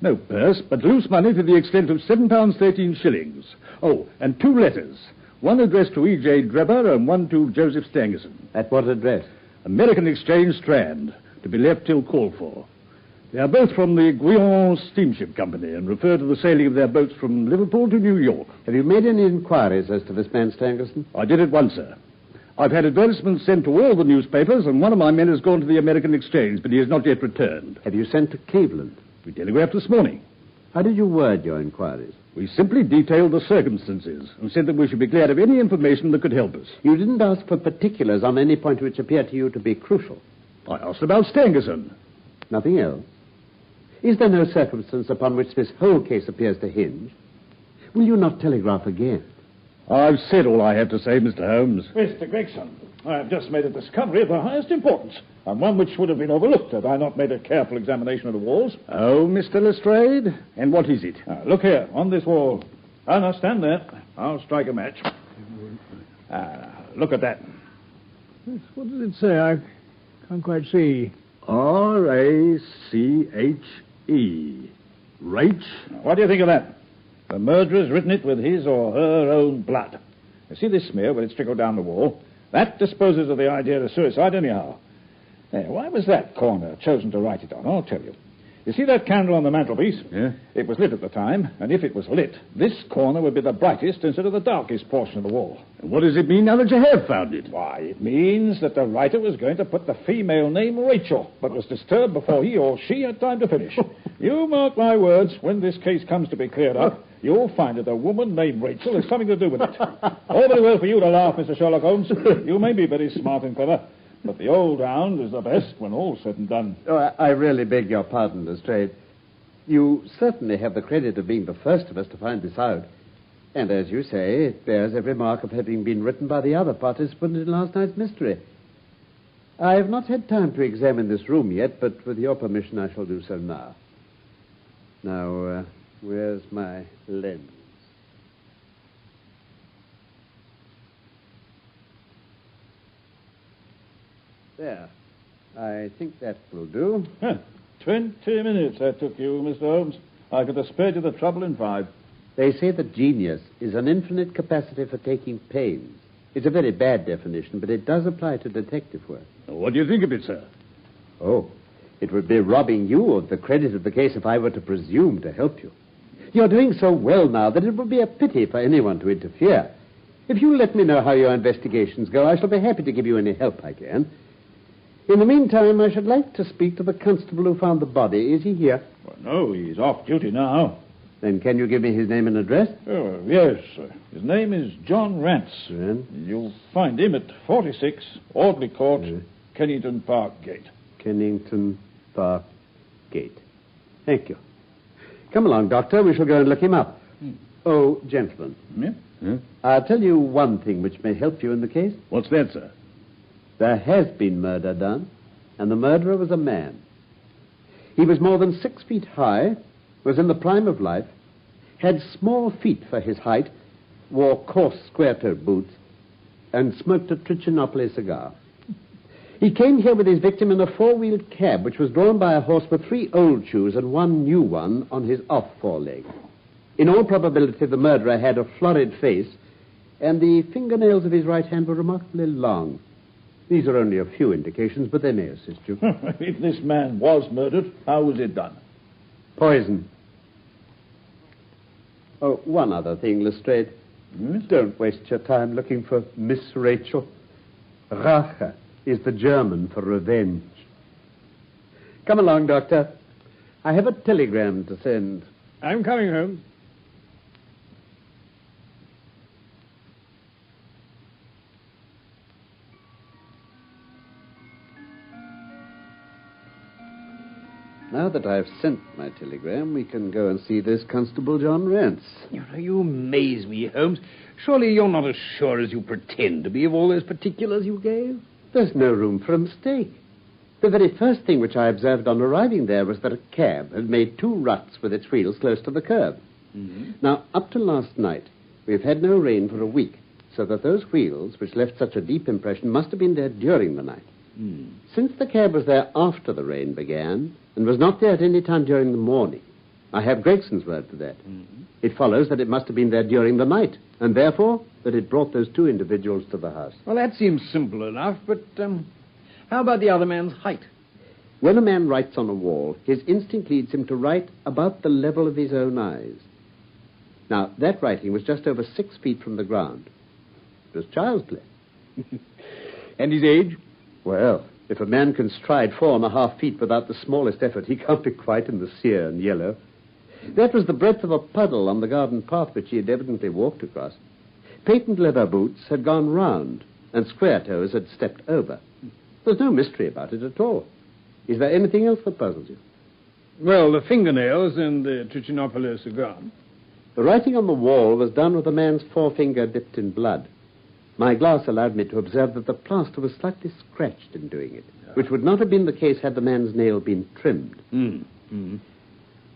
No purse, but loose money to the extent of £7.13. Oh, and 2 letters. One addressed to E.J. Drebber and one to Joseph Stangerson. At what address? American Exchange Strand, to be left till called for. They are both from the Guion Steamship Company and refer to the sailing of their boats from Liverpool to New York. Have you made any inquiries as to this man Stangerson? I did at once, sir. I've had advertisements sent to all the newspapers, and one of my men has gone to the American Exchange, but he has not yet returned. Have you sent to Cleveland? We telegraphed this morning. How did you word your inquiries? We simply detailed the circumstances and said that we should be glad of any information that could help us. You didn't ask for particulars on any point which appeared to you to be crucial. I asked about Stangerson. Nothing else? Is there no circumstance upon which this whole case appears to hinge? Will you not telegraph again? I've said all I have to say, Mr. Holmes. Mr. Gregson, I have just made a discovery of the highest importance, and one which would have been overlooked had I not made a careful examination of the walls. Oh, Mr. Lestrade? And what is it? Look here, on this wall. Oh, now, stand there. I'll strike a match. Look at that. What does it say? I can't quite see. R-A-C-H-E. Rach? What do you think of that? The murderer's written it with his or her own blood. You see this smear where it's trickled down the wall? That disposes of the idea of suicide anyhow. Now, why was that corner chosen to write it on? I'll tell you. You see that candle on the mantelpiece? Yeah. It was lit at the time, and if it was lit, this corner would be the brightest instead of the darkest portion of the wall. And what does it mean now that you have found it? Why, it means that the writer was going to put the female name Rachel, but was disturbed before he or she had time to finish. You mark my words, when this case comes to be cleared up, you'll find that a woman named Rachel has something to do with it. All very well for you to laugh, Mr. Sherlock Holmes. You may be very smart and clever, but the old hound is the best when all's said and done. Oh, I really beg your pardon, Lestrade. You certainly have the credit of being the first of us to find this out. And as you say, it bears every mark of having been written by the other participant in last night's mystery. I have not had time to examine this room yet, but with your permission I shall do so now. Now, where's my lens? There. I think that will do. 20 minutes that took you, Mr. Holmes. I could have spared you the trouble in 5. They say that genius is an infinite capacity for taking pains. It's a very bad definition, but it does apply to detective work. What do you think of it, sir? Oh, it would be robbing you of the credit of the case if I were to presume to help you. You're doing so well now that it would be a pity for anyone to interfere. If you let me know how your investigations go, I shall be happy to give you any help I can. In the meantime, I should like to speak to the constable who found the body. Is he here? Well, no, he's off duty now. Then can you give me his name and address? Oh, yes, sir. His name is John Rance. You'll find him at 46 Audley Court, Kennington Park Gate. Kennington Park Gate. Thank you. Come along, Doctor. We shall go and look him up. Oh, gentlemen. Yeah? I'll tell you one thing which may help you in the case. What's that, sir? There has been murder done, and the murderer was a man. He was more than 6 feet high, was in the prime of life, had small feet for his height, wore coarse square-toed boots, and smoked a Trichinopoly cigar. He came here with his victim in a four-wheeled cab, which was drawn by a horse with 3 old shoes and 1 new one on his off foreleg. In all probability, the murderer had a florid face, and the fingernails of his right hand were remarkably long. These are only a few indications, but they may assist you. If this man was murdered, how was it done? Poison. Oh, one other thing, Lestrade. Don't waste your time looking for Miss Rachel. Rache is the German for revenge. Come along, Doctor. I have a telegram to send. I'm coming home. Now that I've sent my telegram, we can go and see this Constable John Rance. You amaze me, Holmes. Surely you're not as sure as you pretend to be of all those particulars you gave? There's no room for a mistake. The very first thing which I observed on arriving there was that a cab had made 2 ruts with its wheels close to the curb. Mm-hmm. Now, up to last night, we've had no rain for a week, so that those wheels, which left such a deep impression, must have been there during the night. Since the cab was there after the rain began, and was not there at any time during the morning, I have Gregson's word for that. It follows that it must have been there during the night, and therefore that it brought those 2 individuals to the house. Well, that seems simple enough, but how about the other man's height? When a man writes on a wall, his instinct leads him to write about the level of his own eyes. Now, that writing was just over 6 feet from the ground. It was child's play. And his age? Well, if a man can stride 4.5 feet without the smallest effort, he can't be quite in the sere and yellow. That was the breadth of a puddle on the garden path which he had evidently walked across. Patent leather boots had gone round, and square toes had stepped over. There's no mystery about it at all. Is there anything else that puzzles you? Well, the fingernails and the Trichinopoly cigar. The writing on the wall was done with a man's forefinger dipped in blood. My glass allowed me to observe that the plaster was slightly scratched in doing it, which would not have been the case had the man's nail been trimmed.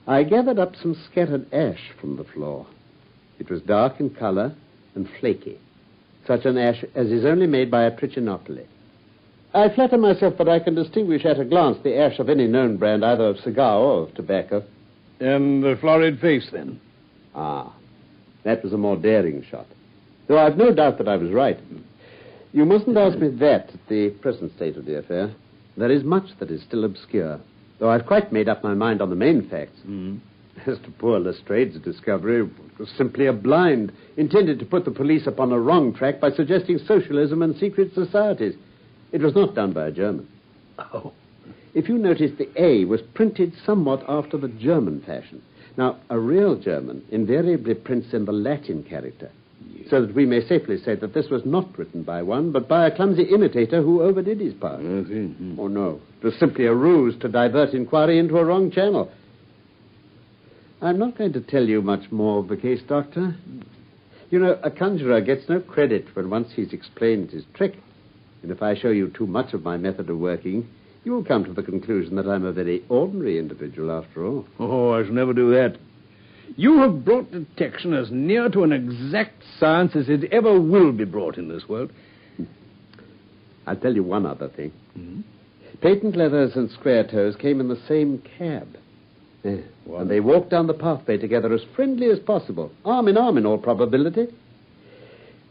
I gathered up some scattered ash from the floor. It was dark in color and flaky, such an ash as is only made by a Trichinopoly. I flatter myself that I can distinguish at a glance the ash of any known brand, either of cigar or of tobacco. And the florid face, then? Ah, that was a more daring shot. Though I've no doubt that I was right. You mustn't ask me that at the present state of the affair. There is much that is still obscure, though I've quite made up my mind on the main facts. As to poor Lestrade's discovery, it was simply a blind, intended to put the police upon a wrong track by suggesting socialism and secret societies. It was not done by a German. Oh. If you notice, the A was printed somewhat after the German fashion. Now, a real German invariably prints in the Latin character, so that we may safely say that this was not written by one, but by a clumsy imitator who overdid his part. Oh, no. It was simply a ruse to divert inquiry into a wrong channel. I'm not going to tell you much more of the case, Doctor. You know, a conjurer gets no credit when once he's explained his trick. And if I show you too much of my method of working, you will come to the conclusion that I'm a very ordinary individual after all. Oh, I shall never do that. You have brought detection as near to an exact science as it ever will be brought in this world. I'll tell you one other thing. Patent leathers and square toes came in the same cab. And they walked down the pathway together as friendly as possible, arm in all probability.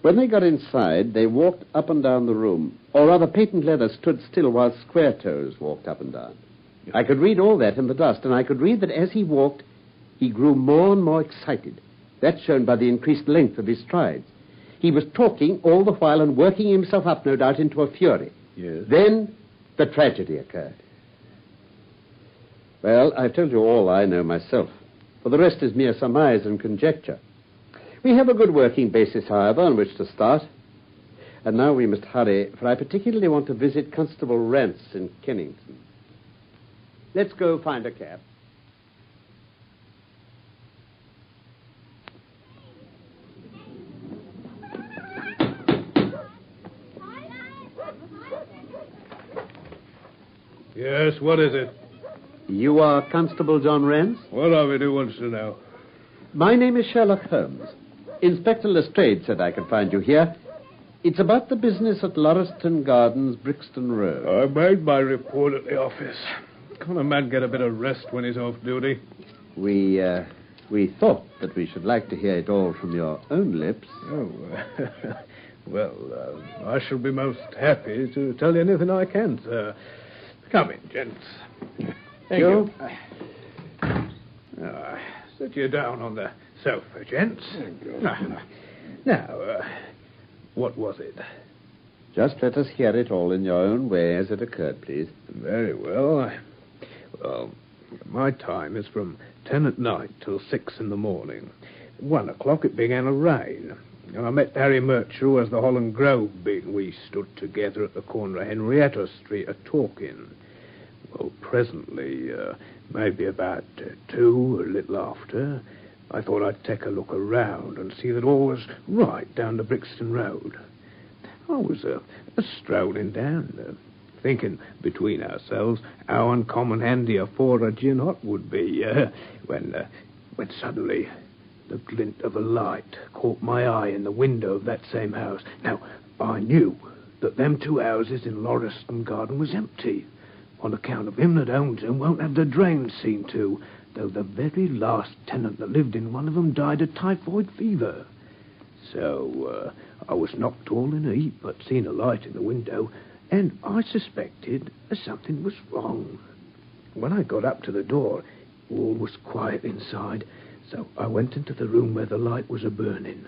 When they got inside, they walked up and down the room. Or rather, patent leather stood still while square toes walked up and down. I could read all that in the dust, and I could read that as he walked, he grew more and more excited. That's shown by the increased length of his strides. He was talking all the while and working himself up, no doubt, into a fury. Yes. Then the tragedy occurred. Well, I've told you all I know myself. For the rest is mere surmise and conjecture. We have a good working basis, however, on which to start. And now we must hurry, for I particularly want to visit Constable Rance in Kennington. Let's go find a cab. Yes, what is it? You are Constable John Rance? What of it, who wants to know? My name is Sherlock Holmes. Inspector Lestrade said I could find you here. It's about the business at Lauriston Gardens, Brixton Road. I made my report at the office. Can't a man get a bit of rest when he's off duty? We thought that we should like to hear it all from your own lips. Oh, well, I shall be most happy to tell you anything I can, sir. Come in, gents. Thank you. Sit you down on the sofa, gents. Now, what was it? Just let us hear it all in your own way as it occurred, please. Very well. Well, my time is from 10 at night till 6 in the morning. At 1 o'clock it began to rain. And I met Harry Murcher, who has the Holland Grove bin. We stood together at the corner of Henrietta Street a-talking. Well, presently, maybe about 2, a little after, I thought I'd take a look around and see that all was right down the Brixton Road. I was strolling down, thinking between ourselves how uncommon handy a 4 gin hot would be, when suddenly the glint of a light caught my eye in the window of that same house. Now, I knew that them 2 houses in Lauriston Garden was empty. On account of him that owns them won't have the drains seen to, though the very last tenant that lived in one of them died of typhoid fever. So, I was knocked all in a heap, but seen a light in the window, and I suspected that something was wrong. When I got up to the door, all was quiet inside, so I went into the room where the light was a-burning.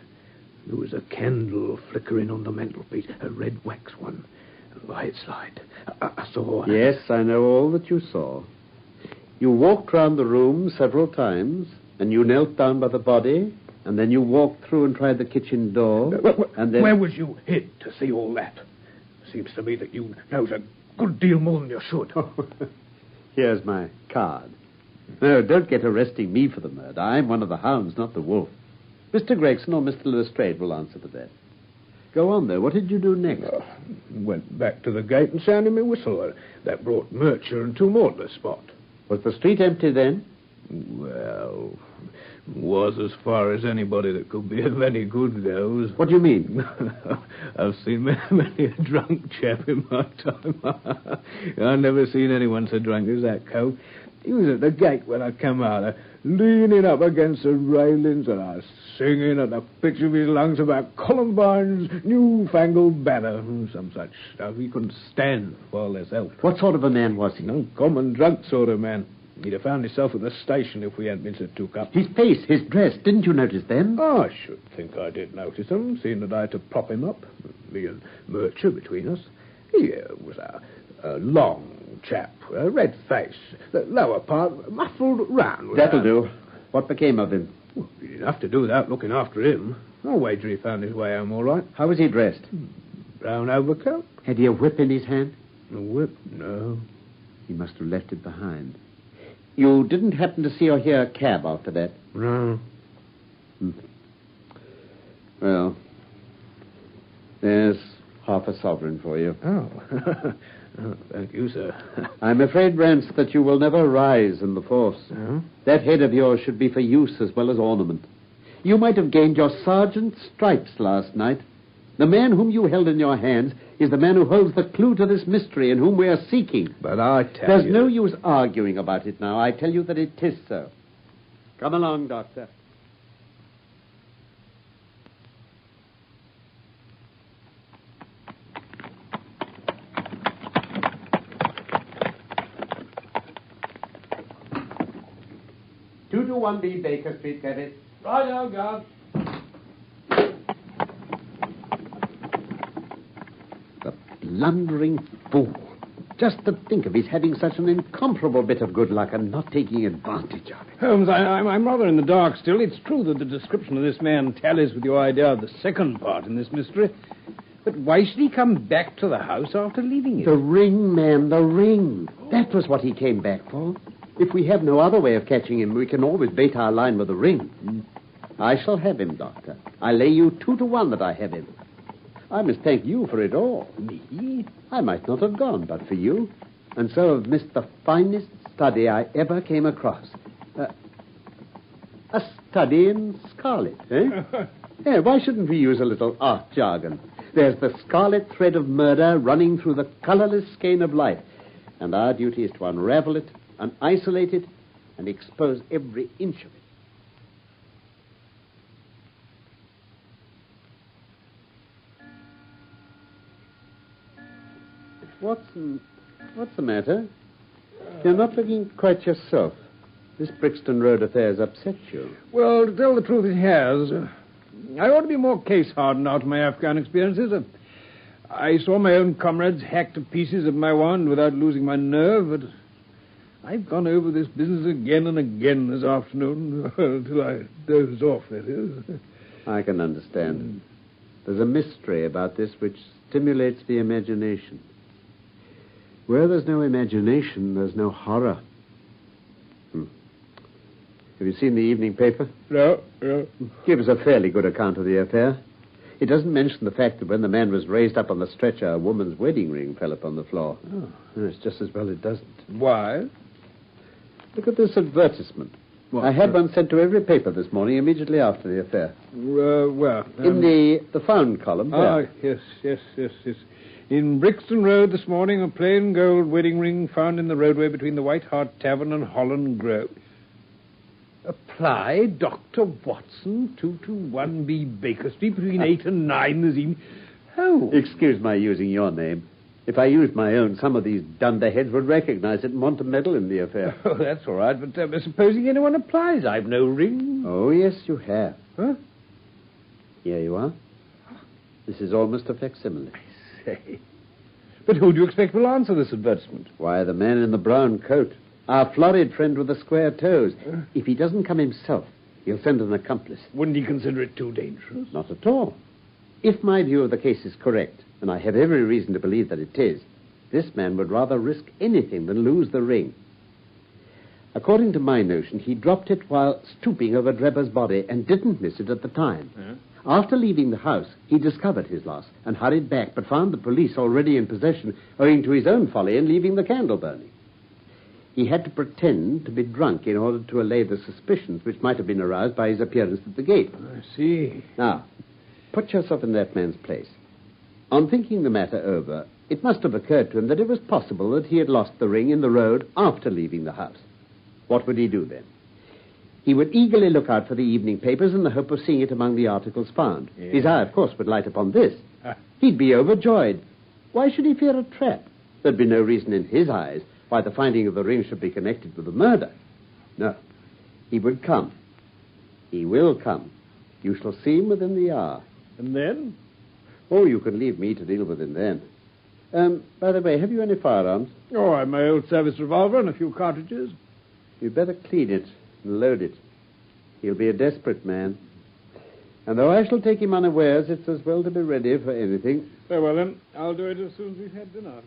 There was a candle flickering on the mantelpiece, a red wax one. By its light, I saw... Yes, I know all that you saw. You walked round the room several times, and you knelt down by the body, and then you walked through and tried the kitchen door, and then... Where was you hid to see all that? Seems to me that you knows a good deal more than you should. Here's my card. No, don't get arresting me for the murder. I'm one of the hounds, not the wolf. Mr. Gregson or Mr. Lestrade will answer for that. Go on, though. What did you do next? Went back to the gate and sounded my whistle. That brought Murcher and 2 more to the spot. Was the street empty then? Well, was as far as anybody that could be of any good goes. What do you mean? I've seen many a drunk chap in my time. I've never seen anyone so drunk as that coat. He was at the gate when I come out, leaning up against the railings, and I was singing at the pitch of his lungs about Columbine's newfangled banner, some such stuff. He couldn't stand far less help. What sort of a man was he? No common drunk sort of man. He'd have found himself at the station if we hadn't been so took up. His face, his dress, didn't you notice them? Oh, I should think I did notice them, seeing that I had to prop him up, me and Murcher between us. He was a long chap, a red face, the lower part muffled round. That'll do. What became of him? Well, he didn't have to do that looking after him. I'll wager he found his way home all right. How was he dressed? Brown overcoat. Had he a whip in his hand? A whip? No. He must have left it behind. You didn't happen to see or hear a cab after that? No. Well, there's half a sovereign for you. Oh. Oh, thank you, sir. I'm afraid, Rance, that you will never rise in the force. Oh? That head of yours should be for use as well as ornament. You might have gained your sergeant's stripes last night. The man whom you held in your hands is the man who holds the clue to this mystery and whom we are seeking. But I tell There's you... no use arguing about it now. I tell you that it is so. Come along, Doctor. Two to 1B Baker Street, David. Right now, guard. The blundering fool. Just to think of his having such an incomparable bit of good luck and not taking advantage of it. Holmes, I'm rather in the dark still. It's true that the description of this man tallies with your idea of the second part in this mystery. But why should he come back to the house after leaving it? The ring, man, the ring. That was what he came back for. If we have no other way of catching him, we can always bait our line with the ring. I shall have him, Doctor. I lay you 2 to 1 that I have him. I must thank you for it all. Me? I might not have gone but for you, and so have missed the finest study I ever came across. A study in scarlet, eh? Yeah, why shouldn't we use a little art jargon? There's the scarlet thread of murder running through the colorless skein of life. And our duty is to unravel it, isolate it, and expose every inch of it. Watson, what's the matter? You're not looking quite yourself. This Brixton Road affair has upset you. Well, to tell the truth, it has. I ought to be more case-hardened out of my Afghan experiences. I saw my own comrades hacked to pieces of my wand without losing my nerve, but I've gone over this business again and again this afternoon, until I dozed off, that is. I can understand. There's a mystery about this which stimulates the imagination. Where there's no imagination, there's no horror. Have you seen the evening paper? No. Gives a fairly good account of the affair. It doesn't mention the fact that when the man was raised up on the stretcher, a woman's wedding ring fell upon the floor. Oh. It's just as well it doesn't. Why? Look at this advertisement. What? I had one sent to every paper this morning immediately after the affair. Where? In the found column. Yes. In Brixton Road this morning, a plain gold wedding ring found in the roadway between the White Hart Tavern and Holland Grove. Apply Dr. Watson, 221B Baker Street, between 8 and 9 this evening. Oh. Excuse my using your name. If I used my own, some of these dunderheads would recognize it and want to meddle in the affair. Oh, that's all right, but supposing anyone applies, I've no ring. Oh, yes, you have. Huh? Here you are. This is almost a facsimile. I say. But who do you expect will answer this advertisement? Why, the man in the brown coat. Our florid friend with the square toes. If he doesn't come himself, he'll send an accomplice. Wouldn't he consider it too dangerous? Not at all. If my view of the case is correct, and I have every reason to believe that it is, this man would rather risk anything than lose the ring. According to my notion, he dropped it while stooping over Drebber's body and didn't miss it at the time. After leaving the house, he discovered his loss and hurried back, but found the police already in possession owing to his own folly in leaving the candle burning. He had to pretend to be drunk in order to allay the suspicions which might have been aroused by his appearance at the gate. I see. Now, put yourself in that man's place. On thinking the matter over, it must have occurred to him that it was possible that he had lost the ring in the road after leaving the house. What would he do then? He would eagerly look out for the evening papers in the hope of seeing it among the articles found. Yes. His eye, of course, would light upon this. He'd be overjoyed. Why should he fear a trap? There'd be no reason in his eyes why the finding of the ring should be connected with the murder. No. He would come. He will come. You shall see him within the hour. And then? Oh, you can leave me to deal with him then. By the way, have you any firearms? Oh, I have my old service revolver and a few cartridges. You'd better clean it and load it. He'll be a desperate man. And though I shall take him unawares, it's as well to be ready for anything. Very well, then. I'll do it as soon as we've had dinner.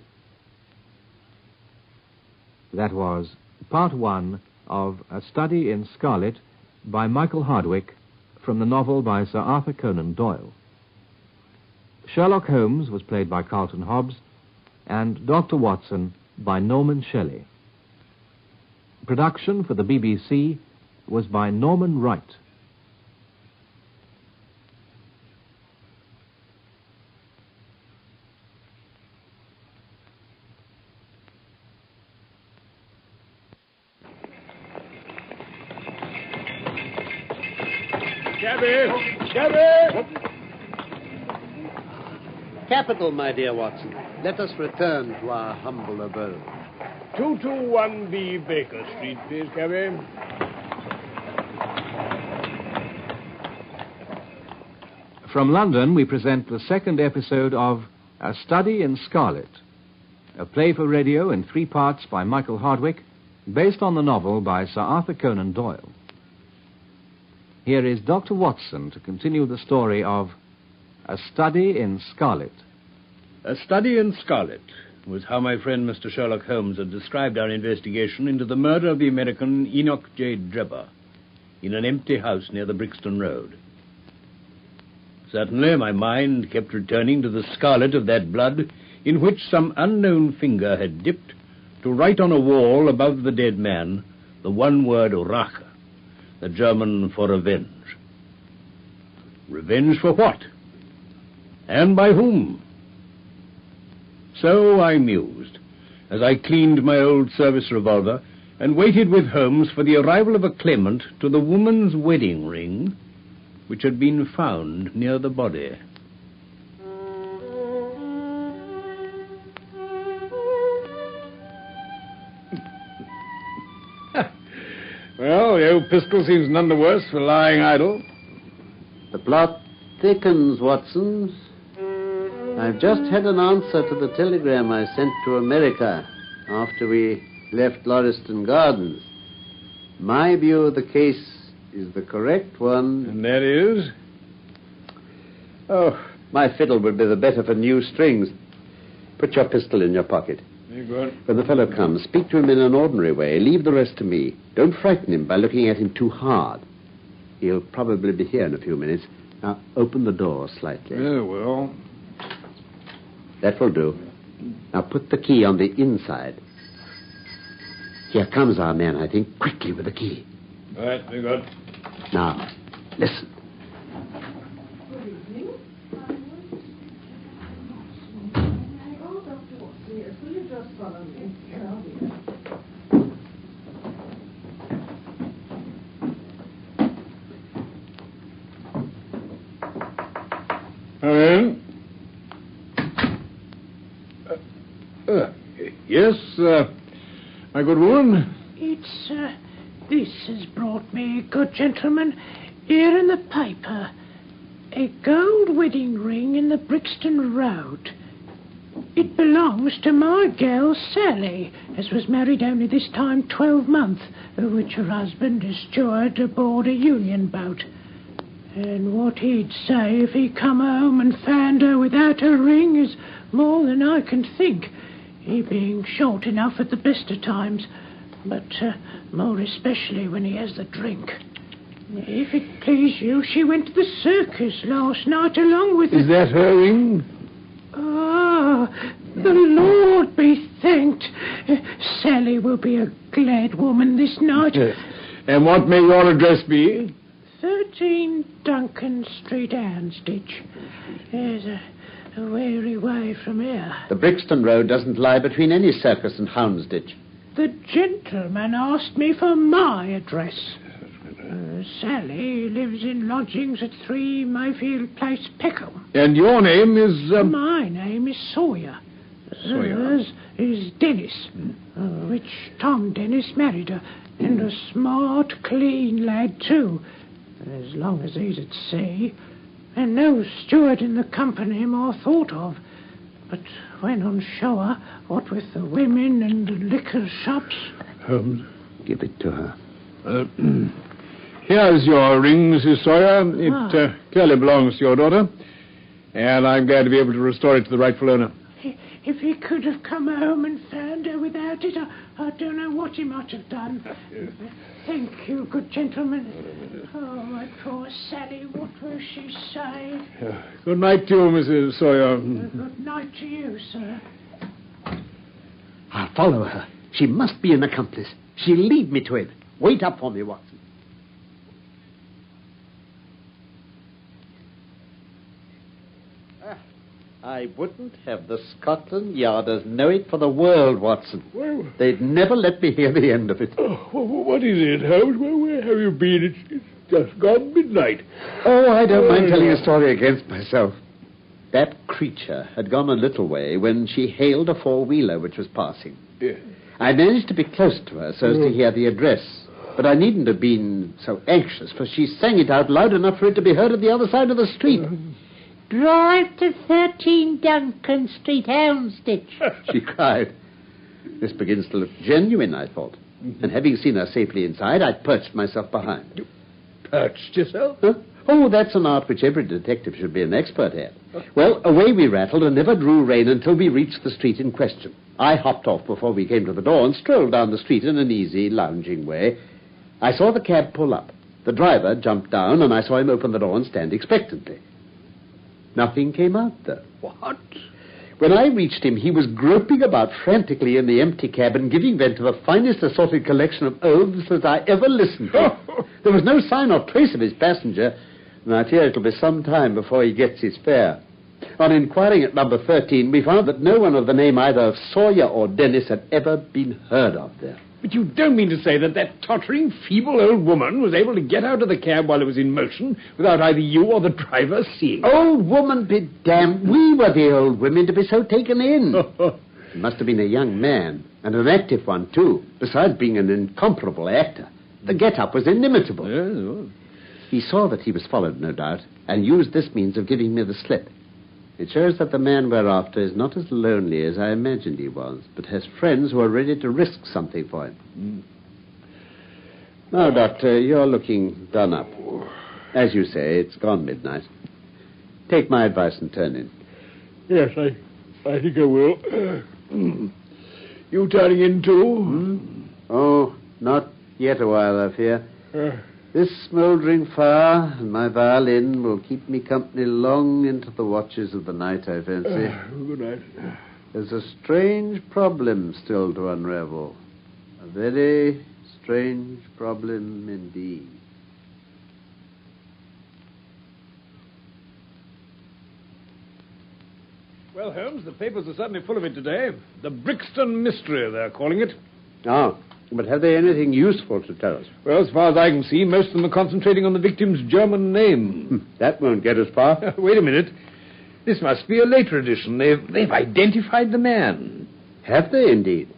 That was part one of A Study in Scarlet by Michael Hardwick from the novel by Sir Arthur Conan Doyle. Sherlock Holmes was played by Carlton Hobbs and Dr. Watson by Norman Shelley. Production for the BBC was by Norman Wright. Cabby! Capital, my dear Watson. Let us return to our humble abode. 221B Baker Street, please, cabby. From London, we present the second episode of A Study in Scarlet, a play for radio in 3 parts by Michael Hardwick, based on the novel by Sir Arthur Conan Doyle. Here is Dr. Watson to continue the story of A Study in Scarlet. A Study in Scarlet was how my friend Mr. Sherlock Holmes had described our investigation into the murder of the American Enoch J. Drebber in an empty house near the Brixton Road. Certainly, my mind kept returning to the scarlet of that blood in which some unknown finger had dipped to write on a wall above the dead man the one word Rache, the German for revenge. Revenge for what? And by whom? So I mused, as I cleaned my old service revolver and waited with Holmes for the arrival of a claimant to the woman's wedding ring, which had been found near the body. Well, the old pistol seems none the worse for lying idle. The plot thickens, Watson. I've just had an answer to the telegram I sent to America after we left Lauriston Gardens. My view of the case is the correct one. And that is? Oh, my fiddle would be the better for new strings. Put your pistol in your pocket. Very good. When the fellow comes, speak to him in an ordinary way. Leave the rest to me. Don't frighten him by looking at him too hard. He'll probably be here in a few minutes. Now, open the door slightly. Very well. That will do. Now, put the key on the inside. Here comes our man, I think. Quickly with the key. All right, very good. Now, listen. Good evening. Oh, Dr. Watson, yes. Will you just follow me? Here, I'll be there. Come in. Yes, my good woman? It's, this has brought me, good gentleman, here in the paper. A gold wedding ring in the Brixton Road. It belongs to my girl Sally, as was married only this time 12 months, which her husband is steward aboard a Union boat. And what he'd say if he come home and found her without her ring is more than I can think. He being short enough at the best of times, but more especially when he has the drink. If it please you, she went to the circus last night along with... Is that her ring? Ah, the Lord be thanked. Sally will be a glad woman this night. And what may your address be? 13 Duncan Street, Houndsditch. There's a weary way from here. The Brixton Road doesn't lie between any circus and Houndsditch. The gentleman asked me for my address. Sally lives in lodgings at 3 Mayfield Place, Peckham. And your name is... My name is Sawyer. Hers is Dennis, which Tom Dennis married her, and a smart, clean lad, too, as long as he's at sea, and no steward in the company more thought of. But when on shore, what with the women and the liquor shops... Holmes, give it to her. Here's your ring, Mrs. Sawyer. It clearly belongs to your daughter, and I'm glad to be able to restore it to the rightful owner. If he could have come home and found her without it, I don't know what he might have done. Thank you, good gentleman. Oh, my poor Sally, what will she say? Good night to you, Mrs. Sawyer. Good night to you, sir. I'll follow her. She must be an accomplice. She'll lead me to it. Wait up for me, Watson. I wouldn't have the Scotland Yarders know it for the world, Watson. Well, they'd never let me hear the end of it. Oh, what is it, Holmes? Where have you been? It's just gone midnight. Oh, I don't mind telling a story against myself. That creature had gone a little way when she hailed a four-wheeler which was passing. Yeah. I managed to be close to her so as to hear the address. But I needn't have been so anxious, for she sang it out loud enough for it to be heard at the other side of the street. Drive to 13 Duncan Street, Houndsditch, she cried. This begins to look genuine, I thought. And having seen her safely inside, I perched myself behind. You perched yourself? Huh? Oh, that's an art which every detective should be an expert at. Well, away we rattled and never drew rein until we reached the street in question. I hopped off before we came to the door and strolled down the street in an easy, lounging way. I saw the cab pull up. The driver jumped down, and I saw him open the door and stand expectantly. Nothing came out, though. What? When I reached him, he was groping about frantically in the empty cabin, giving vent to the finest assorted collection of oaths that I ever listened to. There was no sign or trace of his passenger, and I fear it'll be some time before he gets his fare. On inquiring at number 13, we found that no one of the name either of Sawyer or Dennis had ever been heard of there. But you don't mean to say that tottering, feeble old woman was able to get out of the cab while it was in motion without either you or the driver seeing her? Old woman be damned. We were the old women to be so taken in. He must have been a young man, and an active one, too, besides being an incomparable actor. The get-up was inimitable. Yes. He saw that he was followed, no doubt, and used this means of giving me the slip. It shows that the man we're after is not as lonely as I imagined he was, but has friends who are ready to risk something for him. Now, Doctor, you're looking done up. As you say, it's gone midnight. Take my advice and turn in. Yes, I think I will. You turning in, too? Oh, not yet a while, I fear. This smouldering fire and my violin will keep me company long into the watches of the night, I fancy. Good night. There's a strange problem still to unravel. A very strange problem indeed. Well, Holmes, the papers are certainly full of it today. The Brixton Mystery, they're calling it. Oh, but have they anything useful to tell us? Well, as far as I can see, most of them are concentrating on the victim's German name. That won't get us far. Wait a minute. This must be a later edition. They've identified the man. Have they indeed?